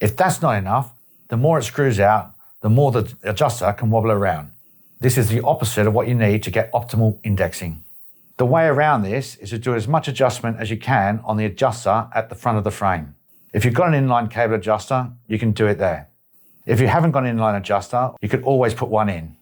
S1: If that's not enough, the more it screws out, the more the adjuster can wobble around. This is the opposite of what you need to get optimal indexing. The way around this is to do as much adjustment as you can on the adjuster at the front of the frame. If you've got an inline cable adjuster, you can do it there. If you haven't got an inline adjuster, you could always put one in.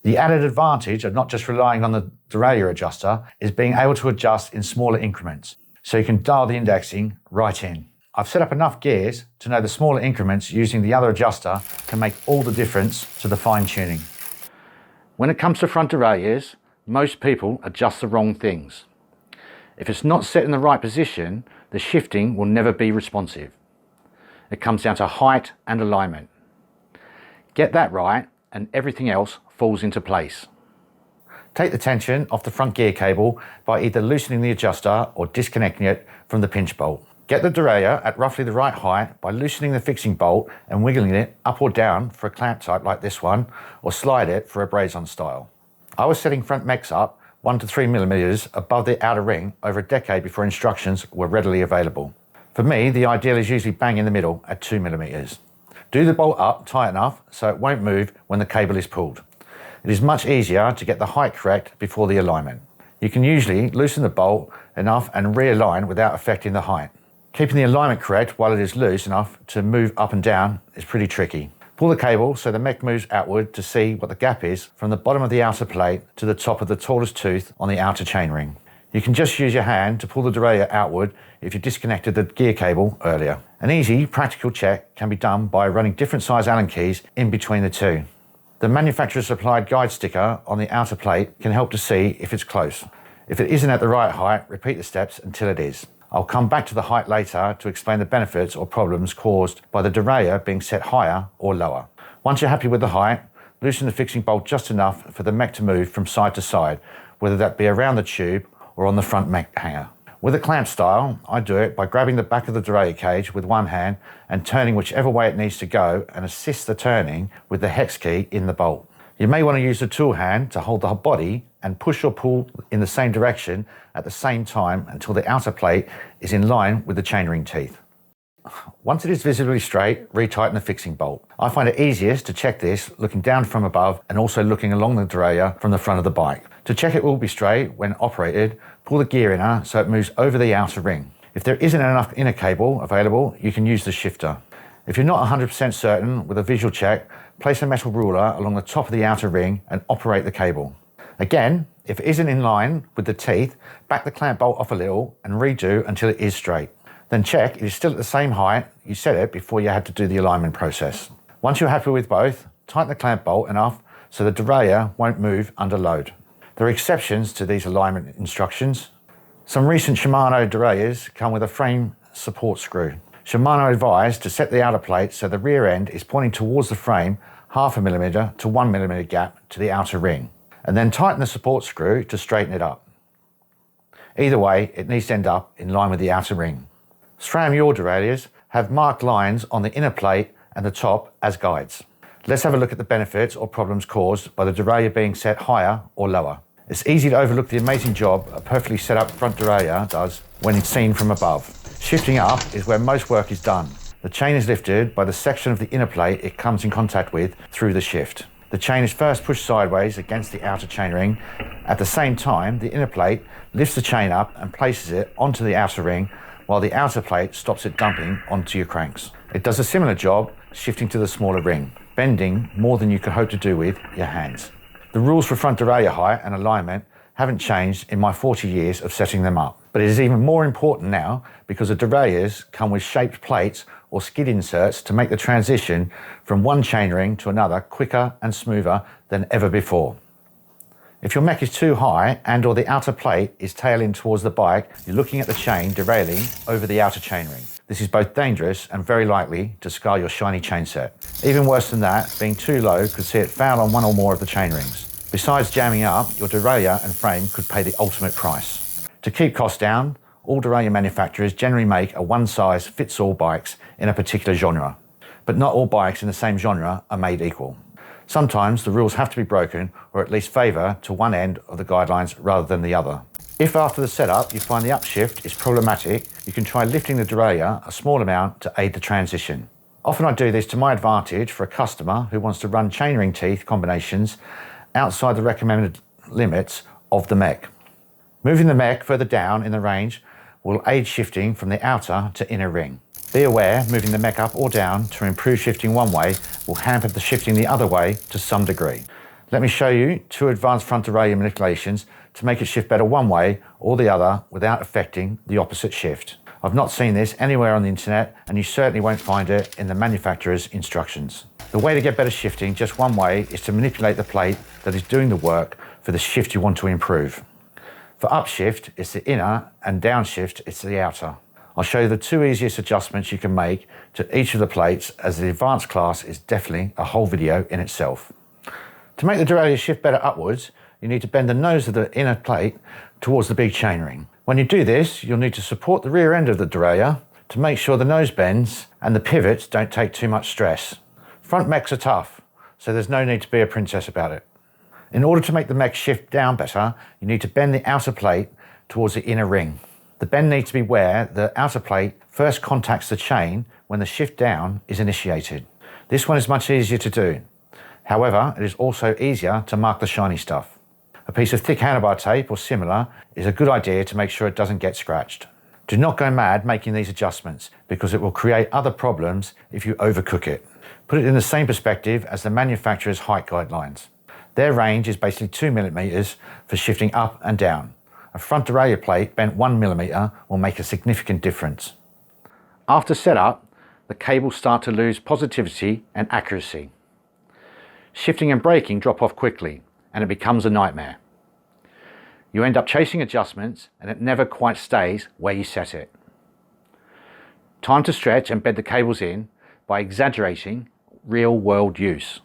S1: The added advantage of not just relying on the derailleur adjuster is being able to adjust in smaller increments, so you can dial the indexing right in. I've set up enough gears to know the smaller increments using the other adjuster can make all the difference to the fine tuning. When it comes to front derailleurs, most people adjust the wrong things. If it's not set in the right position, the shifting will never be responsive. It comes down to height and alignment. Get that right and everything else falls into place. Take the tension off the front gear cable by either loosening the adjuster or disconnecting it from the pinch bolt. Get the derailleur at roughly the right height by loosening the fixing bolt and wiggling it up or down for a clamp type like this one, or slide it for a braze-on style. I was setting front mechs up 1 to 3 millimeters above the outer ring over a decade before instructions were readily available. For me, the ideal is usually bang in the middle at 2 millimeters. Do the bolt up tight enough so it won't move when the cable is pulled. It is much easier to get the height correct before the alignment. You can usually loosen the bolt enough and realign without affecting the height. Keeping the alignment correct while it is loose enough to move up and down is pretty tricky. Pull the cable so the mech moves outward to see what the gap is from the bottom of the outer plate to the top of the tallest tooth on the outer chainring. You can just use your hand to pull the derailleur outward if you disconnected the gear cable earlier. An easy, practical check can be done by running different size Allen keys in between the two. The manufacturer supplied guide sticker on the outer plate can help to see if it's close. If it isn't at the right height, repeat the steps until it is. I'll come back to the height later to explain the benefits or problems caused by the derailleur being set higher or lower. Once you're happy with the height, loosen the fixing bolt just enough for the mech to move from side to side, whether that be around the tube or on the front mech hanger. With a clamp style, I do it by grabbing the back of the derailleur cage with one hand and turning whichever way it needs to go and assist the turning with the hex key in the bolt. You may want to use the tool hand to hold the body and push or pull in the same direction at the same time until the outer plate is in line with the chainring teeth. Once it is visibly straight, retighten the fixing bolt. I find it easiest to check this looking down from above and also looking along the derailleur from the front of the bike. To check it will be straight when operated, pull the gear inner so it moves over the outer ring. If there isn't enough inner cable available, you can use the shifter. If you're not 100% certain with a visual check, place a metal ruler along the top of the outer ring and operate the cable. Again, if it isn't in line with the teeth, back the clamp bolt off a little and redo until it is straight. Then check it is still at the same height you set it before you had to do the alignment process. Once you're happy with both, tighten the clamp bolt enough so the derailleur won't move under load. There are exceptions to these alignment instructions. Some recent Shimano derailleurs come with a frame support screw. Shimano advised to set the outer plate so the rear end is pointing towards the frame 0.5 mm to 1 mm gap to the outer ring, and then tighten the support screw to straighten it up. Either way, it needs to end up in line with the outer ring. SRAM yaw derailleurs have marked lines on the inner plate and the top as guides. Let's have a look at the benefits or problems caused by the derailleur being set higher or lower. It's easy to overlook the amazing job a perfectly set up front derailleur does when it's seen from above. Shifting up is where most work is done. The chain is lifted by the section of the inner plate it comes in contact with through the shift. The chain is first pushed sideways against the outer chainring. At the same time, the inner plate lifts the chain up and places it onto the outer ring, while the outer plate stops it dumping onto your cranks. It does a similar job shifting to the smaller ring, bending more than you could hope to do with your hands. The rules for front derailleur height and alignment haven't changed in my 40 years of setting them up, but it is even more important now because the derailleurs come with shaped plates or skid inserts to make the transition from one chainring to another quicker and smoother than ever before. If your mech is too high and or the outer plate is tailing towards the bike, you're looking at the chain derailing over the outer chainring. This is both dangerous and very likely to scar your shiny chain set. Even worse than that, being too low could see it foul on one or more of the chainrings. Besides jamming up, your derailleur and frame could pay the ultimate price. To keep costs down, all derailleur manufacturers generally make a one-size-fits-all bikes in a particular genre. But not all bikes in the same genre are made equal. Sometimes the rules have to be broken or at least favour to one end of the guidelines rather than the other. If after the setup you find the upshift is problematic, you can try lifting the derailleur a small amount to aid the transition. Often I do this to my advantage for a customer who wants to run chainring teeth combinations outside the recommended limits of the mech. Moving the mech further down in the range will aid shifting from the outer to inner ring. Be aware, moving the mech up or down to improve shifting one way will hamper the shifting the other way to some degree. Let me show you two advanced front derailleur manipulations to make it shift better one way or the other without affecting the opposite shift. I've not seen this anywhere on the internet, and you certainly won't find it in the manufacturer's instructions. The way to get better shifting just one way is to manipulate the plate that is doing the work for the shift you want to improve. For upshift, it's the inner, and downshift, it's the outer. I'll show you the two easiest adjustments you can make to each of the plates, as the advanced class is definitely a whole video in itself. To make the derailleur shift better upwards, you need to bend the nose of the inner plate towards the big chainring. When you do this, you'll need to support the rear end of the derailleur to make sure the nose bends and the pivots don't take too much stress. Front mechs are tough, so there's no need to be a princess about it. In order to make the mech shift down better, you need to bend the outer plate towards the inner ring. The bend needs to be where the outer plate first contacts the chain when the shift down is initiated. This one is much easier to do. However, it is also easier to mark the shiny stuff. A piece of thick handlebar tape or similar is a good idea to make sure it doesn't get scratched. Do not go mad making these adjustments because it will create other problems if you overcook it. Put it in the same perspective as the manufacturer's height guidelines. Their range is basically 2 mm for shifting up and down. A front derailleur plate bent 1 mm will make a significant difference. After setup, the cables start to lose positivity and accuracy. Shifting and braking drop off quickly, and it becomes a nightmare. You end up chasing adjustments and it never quite stays where you set it. Time to stretch and bed the cables in by exaggerating real world use.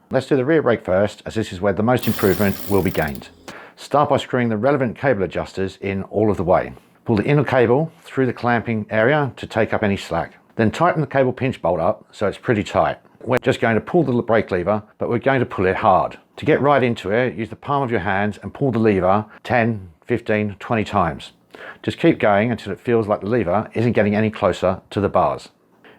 S1: Let's do the rear brake first, as this is where the most improvement will be gained. Start by screwing the relevant cable adjusters in all of the way. Pull the inner cable through the clamping area to take up any slack. Then tighten the cable pinch bolt up so it's pretty tight. We're just going to pull the brake lever, but we're going to pull it hard. To get right into it, use the palm of your hands and pull the lever 10, 15, 20 times. Just keep going until it feels like the lever isn't getting any closer to the bars.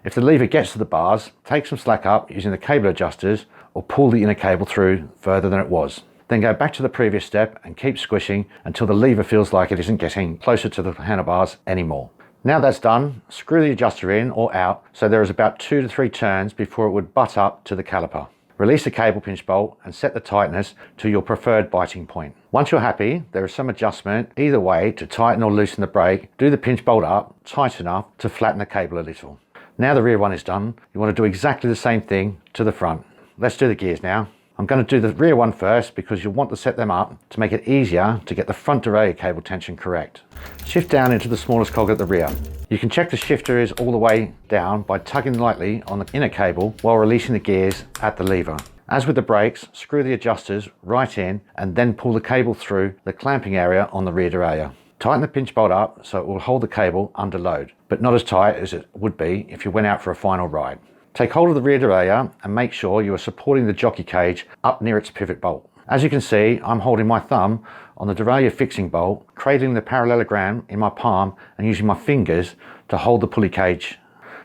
S1: If the lever gets to the bars, take some slack up using the cable adjusters or pull the inner cable through further than it was. Then go back to the previous step and keep squishing until the lever feels like it isn't getting closer to the handlebars anymore. Now that's done, screw the adjuster in or out so there is about 2 to 3 turns before it would butt up to the caliper. Release the cable pinch bolt and set the tightness to your preferred biting point. Once you're happy, there is some adjustment either way to tighten or loosen the brake. Do the pinch bolt up tight enough to flatten the cable a little. Now the rear one is done, you want to do exactly the same thing to the front. Let's do the gears now. I'm going to do the rear one first because you'll want to set them up to make it easier to get the front derailleur cable tension correct. Shift down into the smallest cog at the rear. You can check the shifter is all the way down by tugging lightly on the inner cable while releasing the gears at the lever. As with the brakes, screw the adjusters right in and then pull the cable through the clamping area on the rear derailleur. Tighten the pinch bolt up so it will hold the cable under load, but not as tight as it would be if you went out for a final ride. Take hold of the rear derailleur and make sure you are supporting the jockey cage up near its pivot bolt. As you can see, I'm holding my thumb on the derailleur fixing bolt, cradling the parallelogram in my palm and using my fingers to hold the pulley cage.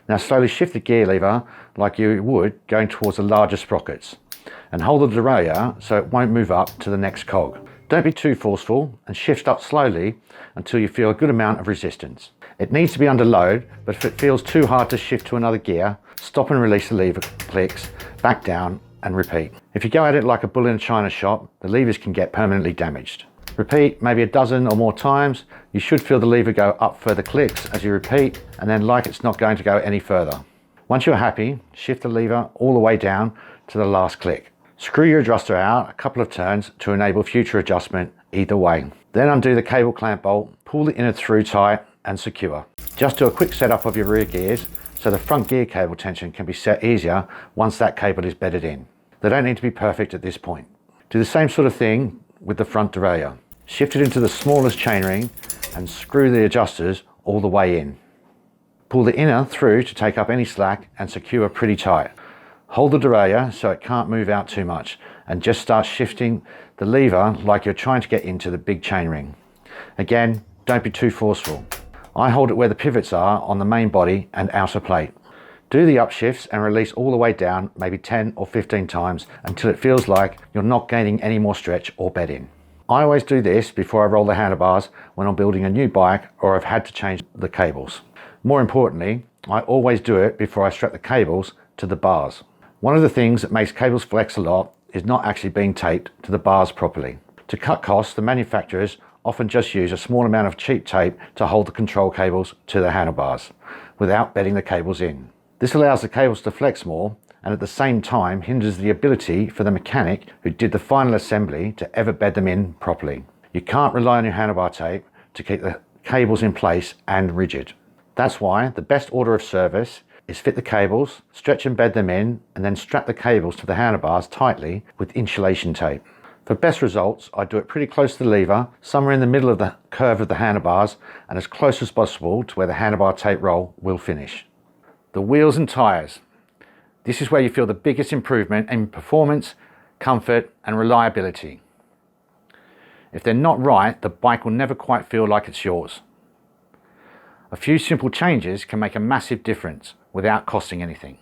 S1: Now slowly shift the gear lever like you would going towards the larger sprockets and hold the derailleur so it won't move up to the next cog. Don't be too forceful and shift up slowly until you feel a good amount of resistance. It needs to be under load, but if it feels too hard to shift to another gear, stop and release the lever clicks, back down and repeat. If you go at it like a bull in a china shop, the levers can get permanently damaged. Repeat maybe a dozen or more times. You should feel the lever go up further clicks as you repeat and then like it's not going to go any further. Once you're happy, shift the lever all the way down to the last click. Screw your adjuster out a couple of turns to enable future adjustment either way. Then undo the cable clamp bolt, pull the inner through tight and secure. Just do a quick setup of your rear gears so the front gear cable tension can be set easier once that cable is bedded in. They don't need to be perfect at this point. Do the same sort of thing with the front derailleur. Shift it into the smallest chainring and screw the adjusters all the way in. Pull the inner through to take up any slack and secure pretty tight. Hold the derailleur so it can't move out too much and just start shifting the lever like you're trying to get into the big chainring. Again, don't be too forceful. I hold it where the pivots are on the main body and outer plate. Do the upshifts and release all the way down maybe 10 or 15 times until it feels like you're not gaining any more stretch or bed in. I always do this before I roll the handlebars when I'm building a new bike or I've had to change the cables. More importantly, I always do it before I strap the cables to the bars. One of the things that makes cables flex a lot is not actually being taped to the bars properly. To cut costs, the manufacturers often just use a small amount of cheap tape to hold the control cables to the handlebars without bedding the cables in. This allows the cables to flex more and at the same time hinders the ability for the mechanic who did the final assembly to ever bed them in properly. You can't rely on your handlebar tape to keep the cables in place and rigid. That's why the best order of service is fit the cables, stretch and bed them in, and then strap the cables to the handlebars tightly with insulation tape. For best results, I do it pretty close to the lever, somewhere in the middle of the curve of the handlebars, and as close as possible to where the handlebar tape roll will finish. The wheels and tyres. This is where you feel the biggest improvement in performance, comfort, and reliability. If they're not right, the bike will never quite feel like it's yours. A few simple changes can make a massive difference without costing anything.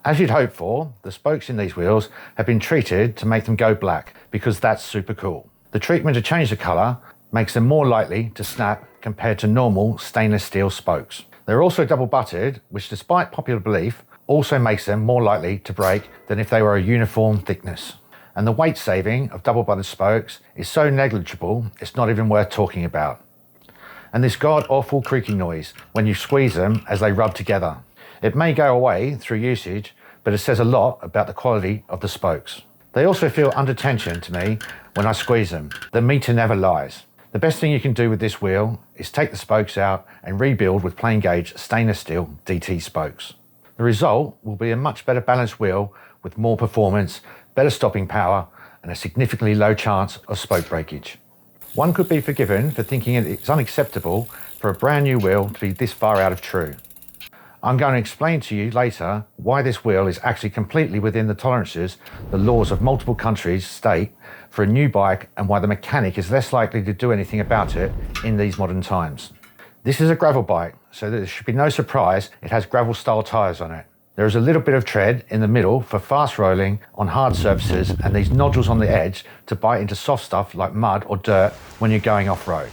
S1: As you'd hope for, the spokes in these wheels have been treated to make them go black because that's super cool. The treatment to change the colour makes them more likely to snap compared to normal stainless steel spokes. They're also double butted, which despite popular belief, also makes them more likely to break than if they were a uniform thickness. And the weight saving of double butted spokes is so negligible it's not even worth talking about. And this god-awful creaking noise when you squeeze them as they rub together. It may go away through usage, but it says a lot about the quality of the spokes. They also feel under tension to me when I squeeze them. The meter never lies. The best thing you can do with this wheel is take the spokes out and rebuild with plain gauge stainless steel DT spokes. The result will be a much better balanced wheel with more performance, better stopping power, and a significantly low chance of spoke breakage. One could be forgiven for thinking it's unacceptable for a brand new wheel to be this far out of true. I'm going to explain to you later why this wheel is actually completely within the tolerances, the laws of multiple countries state for a new bike, and why the mechanic is less likely to do anything about it in these modern times. This is a gravel bike, so there should be no surprise it has gravel style tyres on it. There is a little bit of tread in the middle for fast rolling on hard surfaces, and these nodules on the edge to bite into soft stuff like mud or dirt when you're going off-road.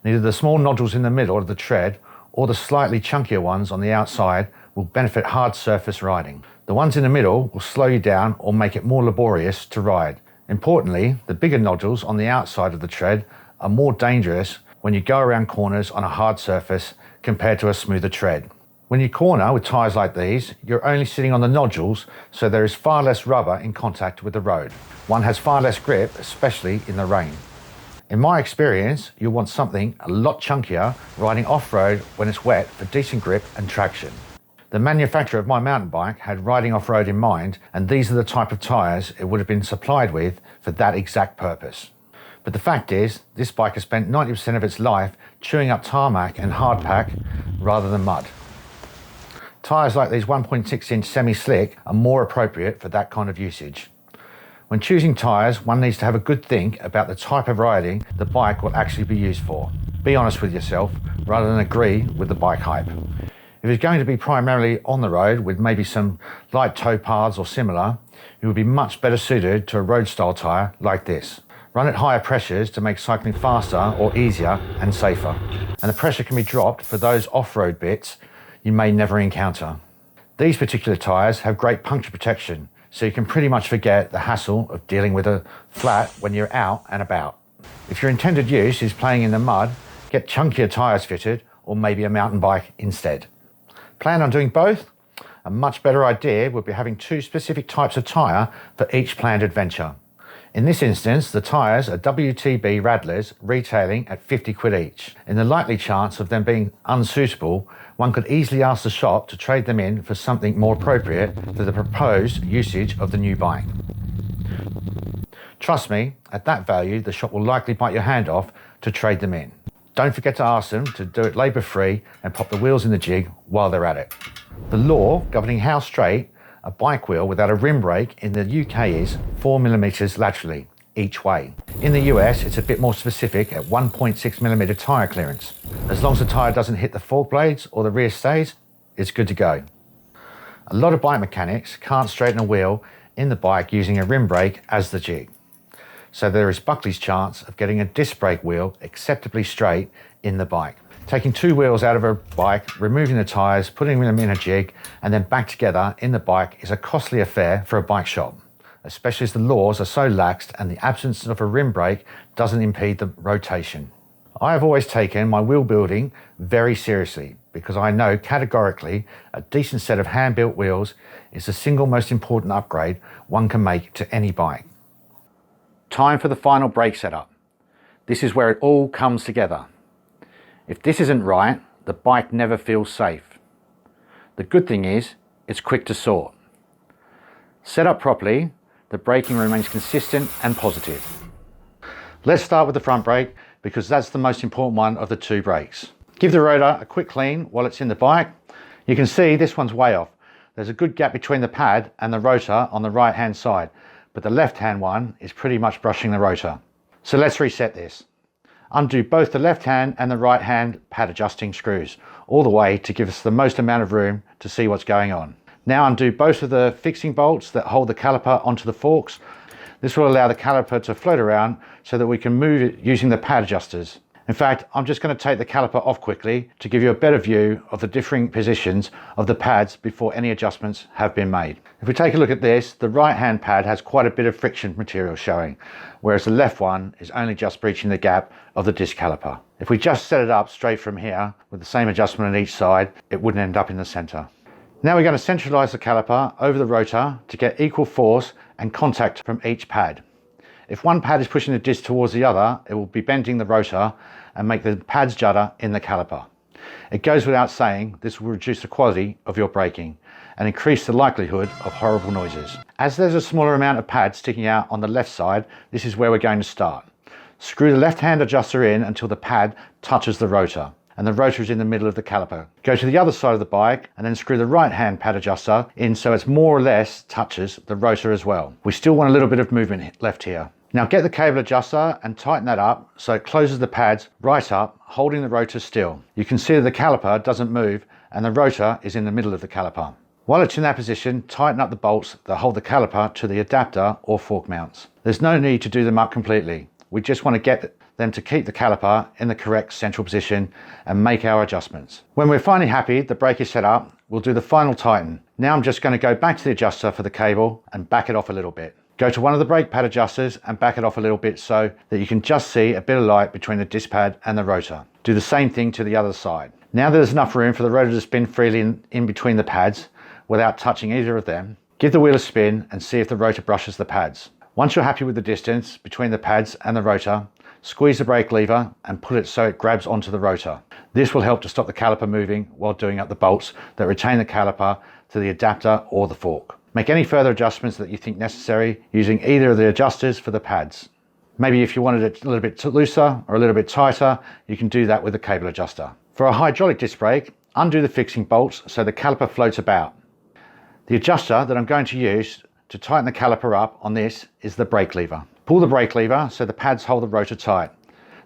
S1: Neither the small nodules in the middle of the tread or the slightly chunkier ones on the outside will benefit hard surface riding. The ones in the middle will slow you down or make it more laborious to ride. Importantly, the bigger nodules on the outside of the tread are more dangerous when you go around corners on a hard surface compared to a smoother tread. When you corner with tyres like these, you're only sitting on the nodules, so there is far less rubber in contact with the road. One has far less grip, especially in the rain. In my experience, you'll want something a lot chunkier riding off-road when it's wet for decent grip and traction. The manufacturer of my mountain bike had riding off-road in mind, and these are the type of tyres it would have been supplied with for that exact purpose. But the fact is, this bike has spent 90% of its life chewing up tarmac and hardpack rather than mud. Tyres like these 1.6-inch semi-slick are more appropriate for that kind of usage. When choosing tyres, one needs to have a good think about the type of riding the bike will actually be used for. Be honest with yourself, rather than agree with the bike hype. If it's going to be primarily on the road with maybe some light tow paths or similar, it would be much better suited to a road style tyre like this. Run at higher pressures to make cycling faster or easier and safer. And the pressure can be dropped for those off-road bits you may never encounter. These particular tyres have great puncture protection, so you can pretty much forget the hassle of dealing with a flat when you're out and about. If your intended use is playing in the mud, get chunkier tyres fitted, or maybe a mountain bike instead. Plan on doing both? A much better idea would be having two specific types of tyre for each planned adventure. In this instance, the tyres are WTB Radlers retailing at 50 quid each. In the likely chance of them being unsuitable, one could easily ask the shop to trade them in for something more appropriate for the proposed usage of the new bike. Trust me, at that value, the shop will likely bite your hand off to trade them in. Don't forget to ask them to do it labour free and pop the wheels in the jig while they're at it. The law governing how straight a bike wheel without a rim brake in the UK is 4mm laterally, each way. In the US, it's a bit more specific at 1.6mm tyre clearance. As long as the tyre doesn't hit the fork blades or the rear stays, it's good to go. A lot of bike mechanics can't straighten a wheel in the bike using a rim brake as the jig. So there is Buckley's chance of getting a disc brake wheel acceptably straight in the bike. Taking two wheels out of a bike, removing the tyres, putting them in a jig, and then back together in the bike is a costly affair for a bike shop, especially as the laws are so laxed and the absence of a rim brake doesn't impede the rotation. I have always taken my wheel building very seriously because I know categorically a decent set of hand-built wheels is the single most important upgrade one can make to any bike. Time for the final brake setup. This is where it all comes together. If this isn't right, the bike never feels safe. The good thing is, it's quick to sort. Set up properly, the braking remains consistent and positive. Let's start with the front brake because that's the most important one of the two brakes. Give the rotor a quick clean while it's in the bike. You can see this one's way off. There's a good gap between the pad and the rotor on the right hand side, but the left hand one is pretty much brushing the rotor. So let's reset this. Undo both the left hand and the right hand pad adjusting screws all the way to give us the most amount of room to see what's going on. Now undo both of the fixing bolts that hold the caliper onto the forks. This will allow the caliper to float around so that we can move it using the pad adjusters. In fact, I'm just going to take the caliper off quickly to give you a better view of the differing positions of the pads before any adjustments have been made. If we take a look at this, the right hand pad has quite a bit of friction material showing, whereas the left one is only just breaching the gap of the disc caliper. If we just set it up straight from here with the same adjustment on each side, it wouldn't end up in the center. Now we're going to centralize the caliper over the rotor to get equal force and contact from each pad. If one pad is pushing the disc towards the other, it will be bending the rotor and make the pads judder in the caliper. It goes without saying this will reduce the quality of your braking and increase the likelihood of horrible noises. As there's a smaller amount of pads sticking out on the left side, this is where we're going to start. Screw the left hand adjuster in until the pad touches the rotor, and the rotor is in the middle of the caliper. Go to the other side of the bike and then screw the right hand pad adjuster in so it's more or less touches the rotor as well. We still want a little bit of movement left here. Now get the cable adjuster and tighten that up so it closes the pads right up, holding the rotor still. You can see that the caliper doesn't move and the rotor is in the middle of the caliper. While it's in that position, tighten up the bolts that hold the caliper to the adapter or fork mounts. There's no need to do them up completely. We just want to get them to keep the caliper in the correct central position and make our adjustments. When we're finally happy the brake is set up, we'll do the final tighten. Now I'm just going to go back to the adjuster for the cable and back it off a little bit. Go to one of the brake pad adjusters and back it off a little bit so that you can just see a bit of light between the disc pad and the rotor. Do the same thing to the other side. Now there's enough room for the rotor to spin freely in between the pads without touching either of them. Give the wheel a spin and see if the rotor brushes the pads. Once you're happy with the distance between the pads and the rotor, squeeze the brake lever and pull it so it grabs onto the rotor. This will help to stop the caliper moving while doing up the bolts that retain the caliper to the adapter or the fork. Make any further adjustments that you think necessary using either of the adjusters for the pads. Maybe if you wanted it a little bit looser or a little bit tighter, you can do that with the cable adjuster. For a hydraulic disc brake, undo the fixing bolts so the caliper floats about. The adjuster that I'm going to use to tighten the caliper up on this is the brake lever. Pull the brake lever so the pads hold the rotor tight.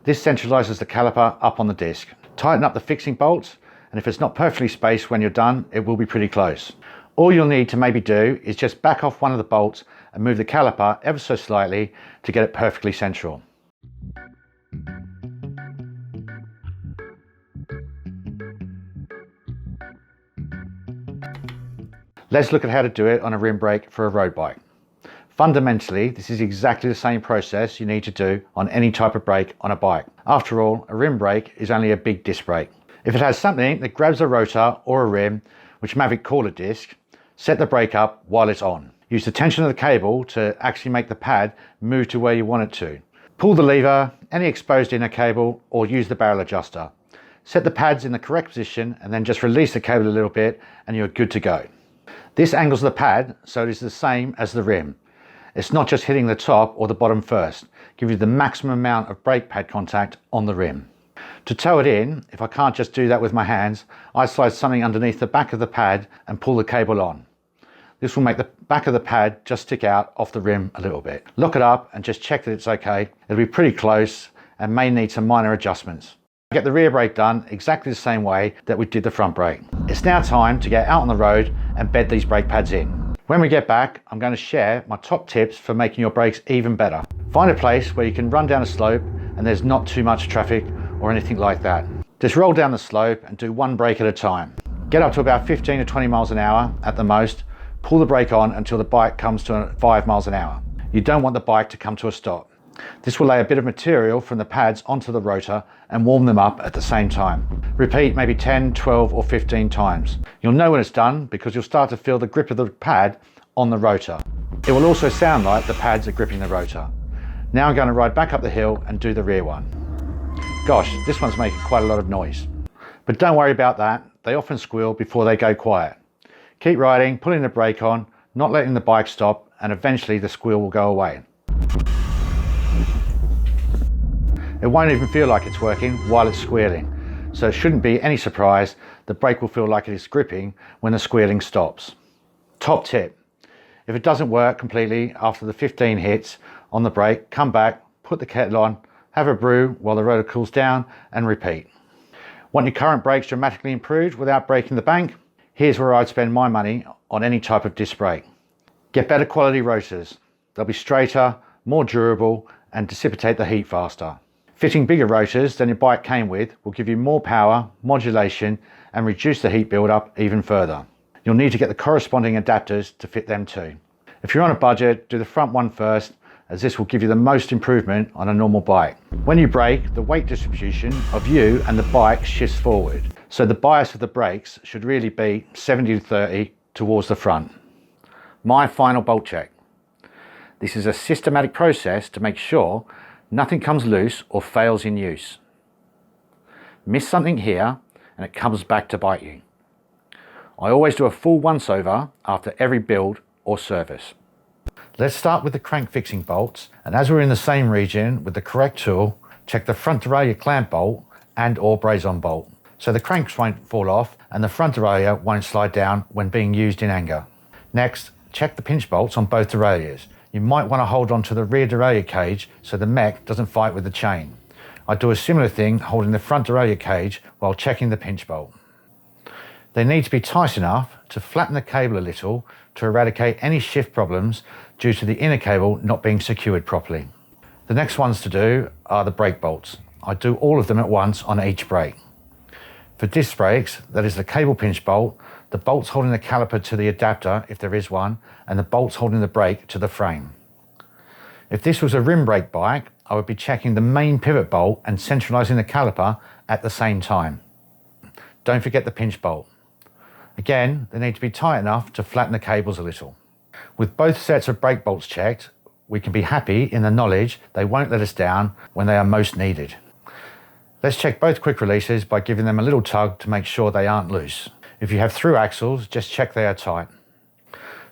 S1: This centralizes the caliper up on the disc. Tighten up the fixing bolts, and if it's not perfectly spaced when you're done, it will be pretty close. All you'll need to maybe do is just back off one of the bolts and move the caliper ever so slightly to get it perfectly central. Let's look at how to do it on a rim brake for a road bike. Fundamentally, this is exactly the same process you need to do on any type of brake on a bike. After all, a rim brake is only a big disc brake. If it has something that grabs a rotor or a rim, which Mavic call a disc, set the brake up while it's on. Use the tension of the cable to actually make the pad move to where you want it to. Pull the lever, any exposed inner cable, or use the barrel adjuster. Set the pads in the correct position and then just release the cable a little bit and you're good to go. This angles the pad so it is the same as the rim. It's not just hitting the top or the bottom first, give you the maximum amount of brake pad contact on the rim. To tow it in, if I can't just do that with my hands, I slide something underneath the back of the pad and pull the cable on. This will make the back of the pad just stick out off the rim a little bit. Lock it up and just check that it's okay. It'll be pretty close and may need some minor adjustments. Get the rear brake done exactly the same way that we did the front brake. It's now time to get out on the road and bed these brake pads in. When we get back, I'm going to share my top tips for making your brakes even better. Find a place where you can run down a slope and there's not too much traffic or anything like that. Just roll down the slope and do one brake at a time. Get up to about 15 to 20 miles an hour at the most. Pull the brake on until the bike comes to 5 miles an hour. You don't want the bike to come to a stop. This will lay a bit of material from the pads onto the rotor and warm them up at the same time. Repeat maybe 10, 12 or 15 times. You'll know when it's done because you'll start to feel the grip of the pad on the rotor. It will also sound like the pads are gripping the rotor. Now I'm going to ride back up the hill and do the rear one. Gosh, this one's making quite a lot of noise. But don't worry about that, they often squeal before they go quiet. Keep riding, pulling the brake on, not letting the bike stop, and eventually the squeal will go away. It won't even feel like it's working while it's squealing, so it shouldn't be any surprise the brake will feel like it is gripping when the squealing stops. Top tip, if it doesn't work completely after the 15 hits on the brake, come back, put the kettle on, have a brew while the rotor cools down and repeat. Want your current brakes dramatically improved without breaking the bank? Here's where I'd spend my money on any type of disc brake. Get better quality rotors. They'll be straighter, more durable and dissipate the heat faster. Fitting bigger rotors than your bike came with will give you more power, modulation and reduce the heat build-up even further. You'll need to get the corresponding adapters to fit them too. If you're on a budget, do the front one first, as this will give you the most improvement on a normal bike. When you brake, the weight distribution of you and the bike shifts forward, so the bias of the brakes should really be 70 to 30 towards the front. My final bolt check. This is a systematic process to make sure nothing comes loose or fails in use. Miss something here and it comes back to bite you. I always do a full once over after every build or service. Let's start with the crank fixing bolts, and as we're in the same region with the correct tool, check the front derailleur clamp bolt and or braze-on bolt. so the cranks won't fall off and the front derailleur won't slide down when being used in anger. Next, check the pinch bolts on both derailleurs. You might want to hold on to the rear derailleur cage so the mech doesn't fight with the chain. I do a similar thing holding the front derailleur cage while checking the pinch bolt. They need to be tight enough to flatten the cable a little to eradicate any shift problems due to the inner cable not being secured properly. The next ones to do are the brake bolts. I do all of them at once on each brake. For disc brakes, that is the cable pinch bolt, the bolts holding the caliper to the adapter if there is one, and the bolts holding the brake to the frame. If this was a rim brake bike, I would be checking the main pivot bolt and centralising the caliper at the same time. Don't forget the pinch bolt. Again, they need to be tight enough to flatten the cables a little. With both sets of brake bolts checked, we can be happy in the knowledge they won't let us down when they are most needed. Let's check both quick releases by giving them a little tug to make sure they aren't loose. If you have through axles, just check they are tight.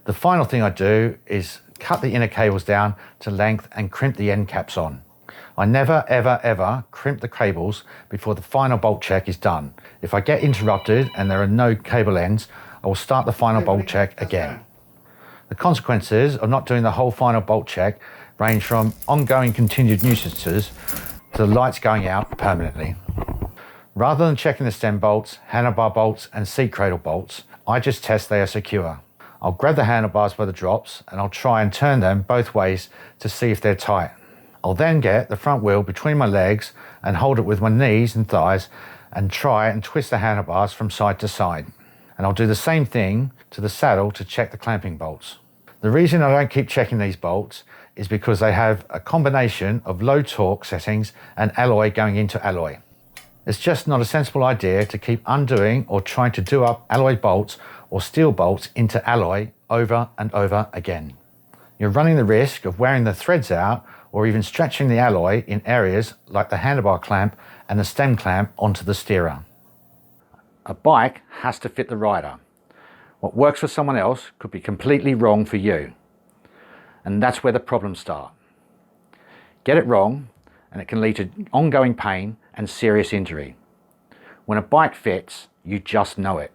S1: The final thing I do is cut the inner cables down to length and crimp the end caps on. I never ever crimp the cables before the final bolt check is done. If I get interrupted and there are no cable ends, I will start the final bolt check again. The consequences of not doing the whole final bolt check range from ongoing continued nuisances to the lights going out permanently. Rather than checking the stem bolts, handlebar bolts and seat cradle bolts, I just test they are secure. I'll grab the handlebars by the drops and I'll try and turn them both ways to see if they're tight. I'll then get the front wheel between my legs and hold it with my knees and thighs and try and twist the handlebars from side to side. And I'll do the same thing to the saddle to check the clamping bolts. The reason I don't keep checking these bolts is because they have a combination of low torque settings and alloy going into alloy. It's just not a sensible idea to keep undoing or trying to do up alloy bolts or steel bolts into alloy over and over again. You're running the risk of wearing the threads out or even stretching the alloy in areas like the handlebar clamp and the stem clamp onto the steerer. A bike has to fit the rider. What works for someone else could be completely wrong for you. And that's where the problems start. Get it wrong and it can lead to ongoing pain and serious injury. When a bike fits, you just know it.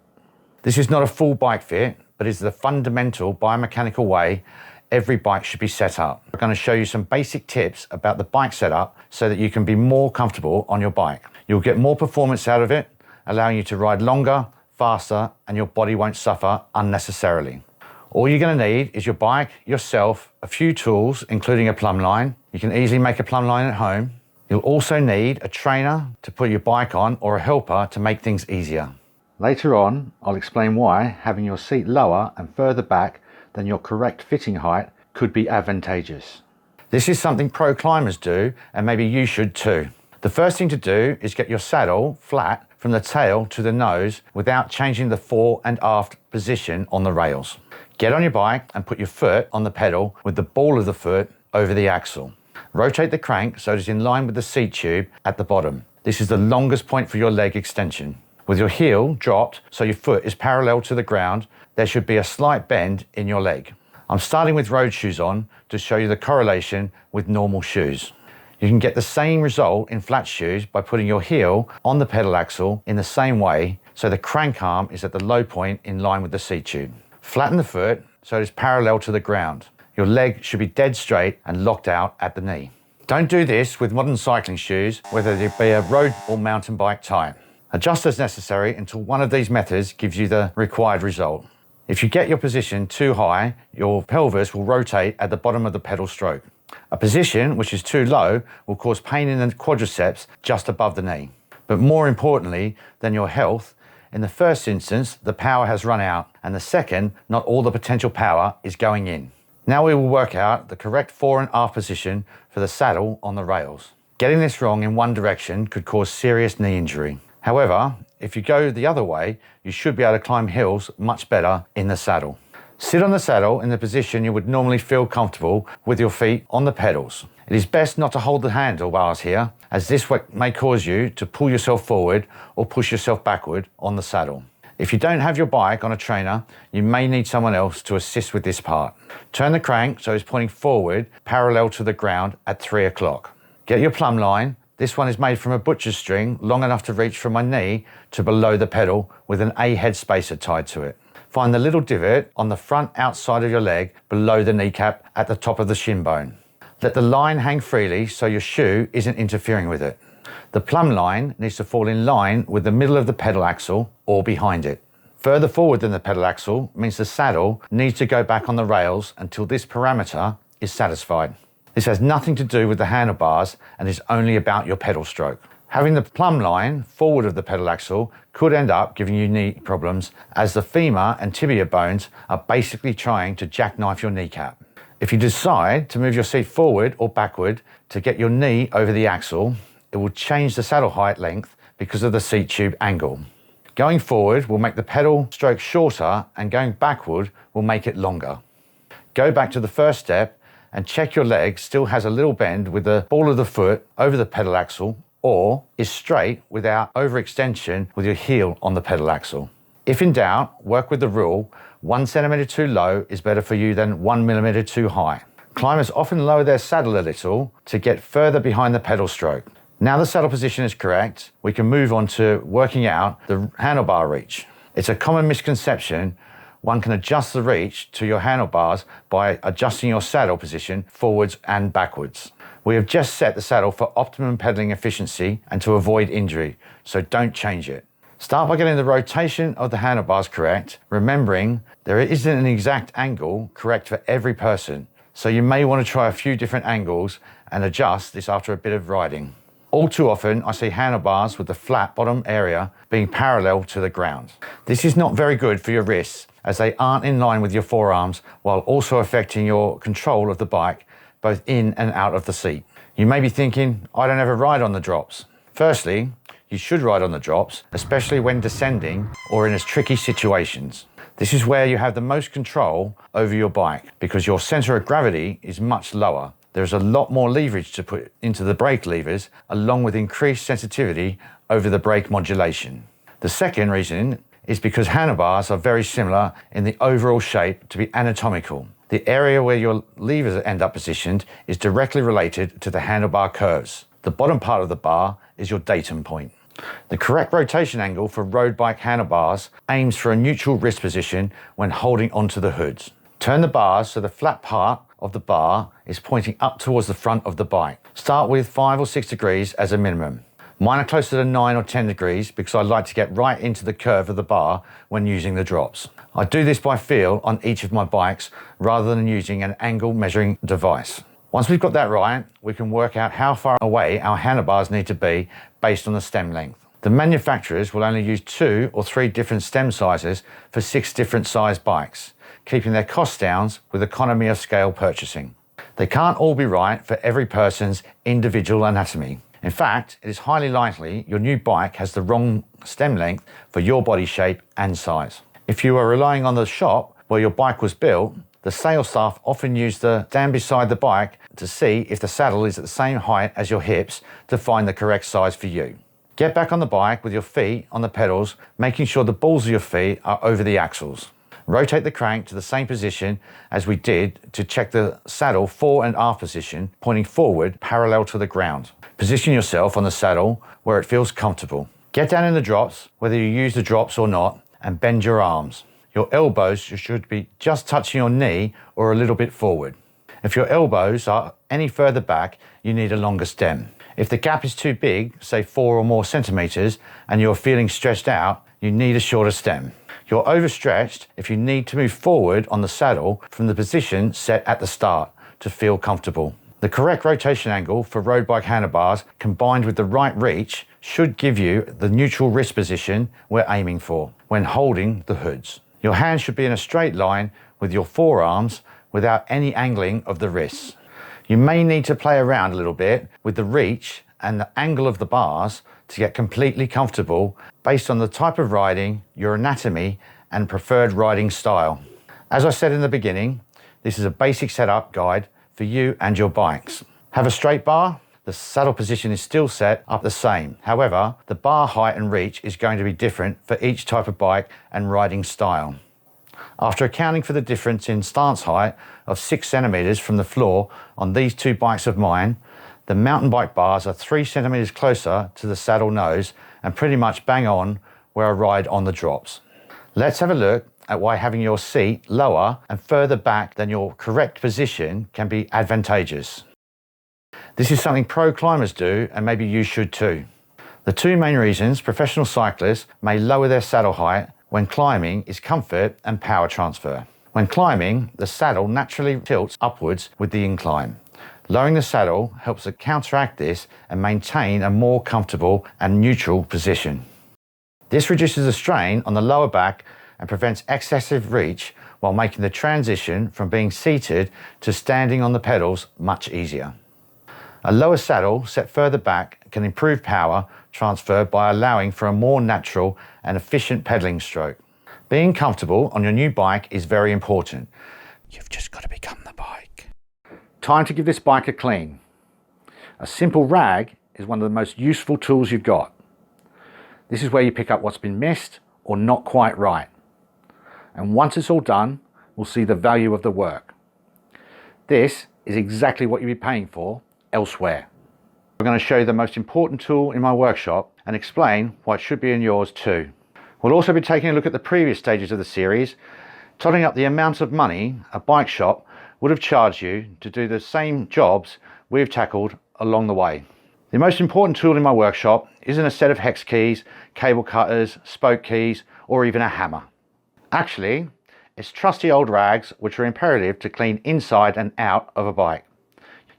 S1: This is not a full bike fit, but is the fundamental biomechanical way every bike should be set up. I'm going to show you some basic tips about the bike setup so that you can be more comfortable on your bike. You'll get more performance out of it, allowing you to ride longer, faster, and your body won't suffer unnecessarily. All you're going to need is your bike, yourself, a few tools, including a plumb line. You can easily make a plumb line at home. You'll also need a trainer to put your bike on or a helper to make things easier. Later on, I'll explain why having your seat lower and further back than your correct fitting height could be advantageous. This is something pro climbers do, and maybe you should too. The first thing to do is get your saddle flat from the tail to the nose without changing the fore and aft position on the rails. Get on your bike and put your foot on the pedal with the ball of the foot over the axle. Rotate the crank so it is in line with the seat tube at the bottom. This is the longest point for your leg extension. With your heel dropped so your foot is parallel to the ground, there should be a slight bend in your leg. I'm starting with road shoes on to show you the correlation with normal shoes. You can get the same result in flat shoes by putting your heel on the pedal axle in the same way so the crank arm is at the low point in line with the seat tube. Flatten the foot so it is parallel to the ground. Your leg should be dead straight and locked out at the knee. Don't do this with modern cycling shoes, whether they be a road or mountain bike type. Adjust as necessary until one of these methods gives you the required result. If you get your position too high, your pelvis will rotate at the bottom of the pedal stroke. A position which is too low will cause pain in the quadriceps just above the knee. But more importantly than your health, in the first instance, the power has run out, and the second, not all the potential power is going in. Now we will work out the correct fore and aft position for the saddle on the rails. Getting this wrong in one direction could cause serious knee injury. However, if you go the other way, you should be able to climb hills much better in the saddle. Sit on the saddle in the position you would normally feel comfortable with your feet on the pedals. It is best not to hold the handlebars here, as this may cause you to pull yourself forward or push yourself backward on the saddle. If you don't have your bike on a trainer, you may need someone else to assist with this part. Turn the crank so it's pointing forward parallel to the ground at 3 o'clock. Get your plumb line, This one is made from a butcher's string long enough to reach from my knee to below the pedal with an A head spacer tied to it. Find the little divot on the front outside of your leg below the kneecap at the top of the shin bone. Let the line hang freely so your shoe isn't interfering with it. The plumb line needs to fall in line with the middle of the pedal axle or behind it. Further forward than the pedal axle means the saddle needs to go back on the rails until this parameter is satisfied. This has nothing to do with the handlebars and is only about your pedal stroke. Having the plumb line forward of the pedal axle could end up giving you knee problems, as the femur and tibia bones are basically trying to jackknife your kneecap. If you decide to move your seat forward or backward to get your knee over the axle, it will change the saddle height length because of the seat tube angle. Going forward will make the pedal stroke shorter, and going backward will make it longer. Go back to the first step and check your leg still has a little bend with the ball of the foot over the pedal axle, or is straight without overextension with your heel on the pedal axle. If in doubt, work with the rule, 1 centimeter too low is better for you than 1 millimeter too high. Climbers often lower their saddle a little to get further behind the pedal stroke. Now the saddle position is correct, we can move on to working out the handlebar reach. It's a common misconception. One can adjust the reach to your handlebars by adjusting your saddle position forwards and backwards. We have just set the saddle for optimum pedaling efficiency and to avoid injury, so don't change it. Start by getting the rotation of the handlebars correct, remembering there isn't an exact angle correct for every person, so you may want to try a few different angles and adjust this after a bit of riding. All too often, I see handlebars with the flat bottom area being parallel to the ground. This is not very good for your wrists, as they aren't in line with your forearms, while also affecting your control of the bike, both in and out of the seat. You may be thinking, I don't ever ride on the drops. Firstly, you should ride on the drops, especially when descending or in tricky situations. This is where you have the most control over your bike, because your center of gravity is much lower. There's a lot more leverage to put into the brake levers, along with increased sensitivity over the brake modulation. The second reason is because handlebars are very similar in the overall shape to be anatomical. The area where your levers end up positioned is directly related to the handlebar curves. The bottom part of the bar is your datum point. The correct rotation angle for road bike handlebars aims for a neutral wrist position when holding onto the hoods. Turn the bars so the flat part of the bar is pointing up towards the front of the bike. Start with 5 or 6 degrees as a minimum. Mine are closer to 9 or 10 degrees because I like to get right into the curve of the bar when using the drops. I do this by feel on each of my bikes rather than using an angle measuring device. Once we've got that right, we can work out how far away our handlebars need to be based on the stem length. The manufacturers will only use 2 or 3 different stem sizes for 6 different size bikes, keeping their costs down with economy of scale purchasing. They can't all be right for every person's individual anatomy. In fact, it is highly likely your new bike has the wrong stem length for your body shape and size. If you are relying on the shop where your bike was built, the sales staff often use the stand beside the bike to see if the saddle is at the same height as your hips to find the correct size for you. Get back on the bike with your feet on the pedals, making sure the balls of your feet are over the axles. Rotate the crank to the same position as we did to check the saddle fore and aft position, pointing forward parallel to the ground. Position yourself on the saddle where it feels comfortable. Get down in the drops, whether you use the drops or not, and bend your arms. Your elbows should be just touching your knee or a little bit forward. If your elbows are any further back, you need a longer stem. If the gap is too big, say 4 or more centimeters, and you're feeling stretched out, you need a shorter stem. You're overstretched if you need to move forward on the saddle from the position set at the start to feel comfortable. The correct rotation angle for road bike handlebars combined with the right reach should give you the neutral wrist position we're aiming for when holding the hoods. Your hands should be in a straight line with your forearms without any angling of the wrists. You may need to play around a little bit with the reach and the angle of the bars to get completely comfortable based on the type of riding, your anatomy, and preferred riding style. As I said in the beginning, this is a basic setup guide for you and your bikes. Have a straight bar? The saddle position is still set up the same. However, the bar height and reach is going to be different for each type of bike and riding style. After accounting for the difference in stance height of 6 centimeters from the floor on these 2 bikes of mine, The mountain bike bars are 3 centimeters closer to the saddle nose and pretty much bang on where I ride on the drops. Let's have a look at why having your seat lower and further back than your correct position can be advantageous. This is something pro climbers do, and maybe you should too. The 2 main reasons professional cyclists may lower their saddle height when climbing is comfort and power transfer. When climbing, the saddle naturally tilts upwards with the incline. Lowering the saddle helps to counteract this and maintain a more comfortable and neutral position. This reduces the strain on the lower back and prevents excessive reach while making the transition from being seated to standing on the pedals much easier. A lower saddle set further back can improve power transfer by allowing for a more natural and efficient pedaling stroke. Being comfortable on your new bike is very important. You've just got to become the bike. Time to give this bike a clean. A simple rag is one of the most useful tools you've got. This is where you pick up what's been missed or not quite right. And once it's all done, we'll see the value of the work. This is exactly what you'll be paying for elsewhere. We're going to show you the most important tool in my workshop and explain why it should be in yours too. We'll also be taking a look at the previous stages of the series, totting up the amount of money a bike shop would have charged you to do the same jobs we've tackled along the way. The most important tool in my workshop isn't a set of hex keys, cable cutters, spoke keys, or even a hammer. Actually, it's trusty old rags which are imperative to clean inside and out of a bike.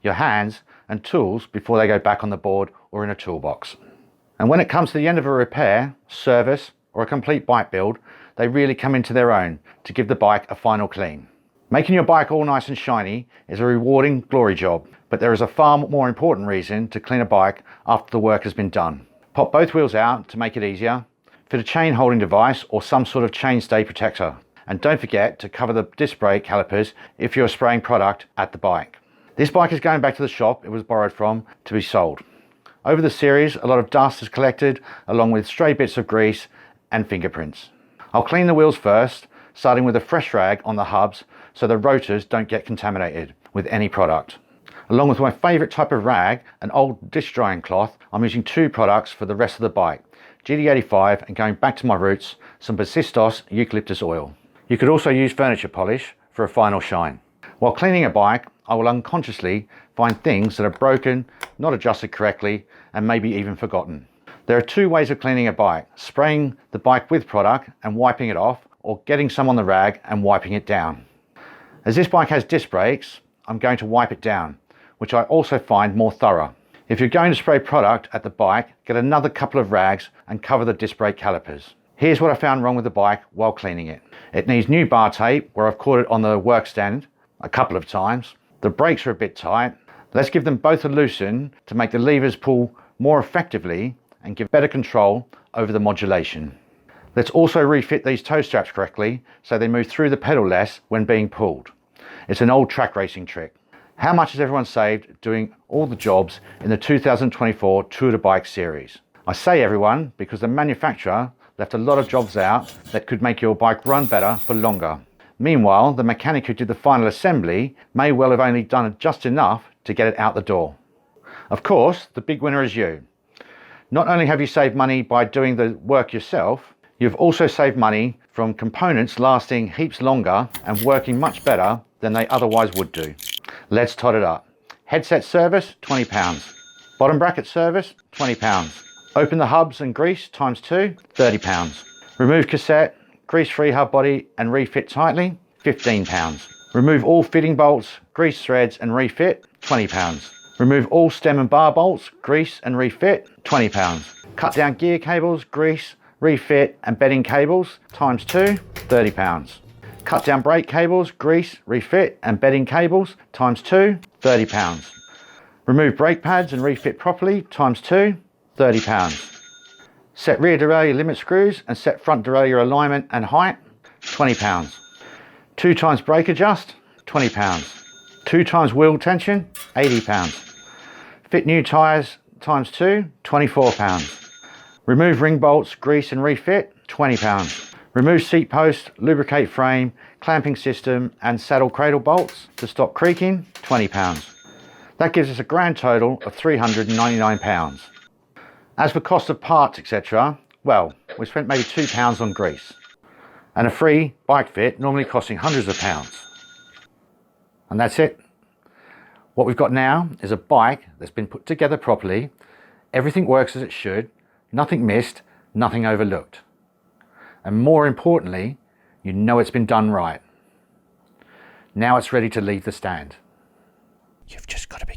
S1: Your hands and tools before they go back on the board or in a toolbox. And when it comes to the end of a repair, service, or a complete bike build, they really come into their own to give the bike a final clean. Making your bike all nice and shiny is a rewarding glory job, but there is a far more important reason to clean a bike after the work has been done. Pop both wheels out to make it easier, fit a chain holding device or some sort of chainstay protector, and don't forget to cover the disc brake calipers if you're spraying product at the bike. This bike is going back to the shop it was borrowed from to be sold. Over the series, a lot of dust is collected along with stray bits of grease and fingerprints. I'll clean the wheels first, starting with a fresh rag on the hubs so the rotors don't get contaminated with any product. Along with my favourite type of rag, an old dish drying cloth, I'm using 2 products for the rest of the bike, GD85 and going back to my roots, some Basistos eucalyptus oil. You could also use furniture polish for a final shine. While cleaning a bike, I will unconsciously find things that are broken, not adjusted correctly, and maybe even forgotten. There are 2 ways of cleaning a bike: spraying the bike with product and wiping it off, or getting some on the rag and wiping it down. As this bike has disc brakes, I'm going to wipe it down, which I also find more thorough. If you're going to spray product at the bike, get another couple of rags and cover the disc brake calipers. Here's what I found wrong with the bike while cleaning it. It needs new bar tape where I've caught it on the work stand a couple of times. The brakes are a bit tight. Let's give them both a loosen to make the levers pull more effectively and give better control over the modulation. Let's also refit these toe straps correctly so they move through the pedal less when being pulled. It's an old track racing trick. How much has everyone saved doing all the jobs in the 2024 Tour de Bike series? I say everyone because the manufacturer left a lot of jobs out that could make your bike run better for longer. Meanwhile, the mechanic who did the final assembly may well have only done just enough to get it out the door. Of course, the big winner is you. Not only have you saved money by doing the work yourself, you've also saved money from components lasting heaps longer and working much better than they otherwise would do. Let's tot it up. Headset service, £20. Bottom bracket service, £20. Open the hubs and grease times 2, £30. Remove cassette, grease-free hub body and refit tightly, £15. Remove all fitting bolts, grease threads and refit, £20. Remove all stem and bar bolts, grease and refit, £20. Cut down gear cables, grease, refit and bedding cables times 2, £30. Cut down brake cables, grease, refit and bedding cables times 2, £30. Remove brake pads and refit properly times 2, £30. Set rear derailleur limit screws and set front derailleur alignment and height, £20. 2 times brake adjust, £20. 2 times wheel tension, £80. Fit new tyres times 2, £24. Remove ring bolts, grease and refit, £20. Remove seat post, lubricate frame, clamping system and saddle cradle bolts to stop creaking, £20. That gives us a grand total of £399. As for cost of parts, etc., well, we spent maybe £2 on grease. And a free bike fit normally costing hundreds of pounds. And that's it. What we've got now is a bike that's been put together properly. Everything works as it should, nothing missed, nothing overlooked. And more importantly, you know it's been done right. Now it's ready to leave the stand. You've just got to be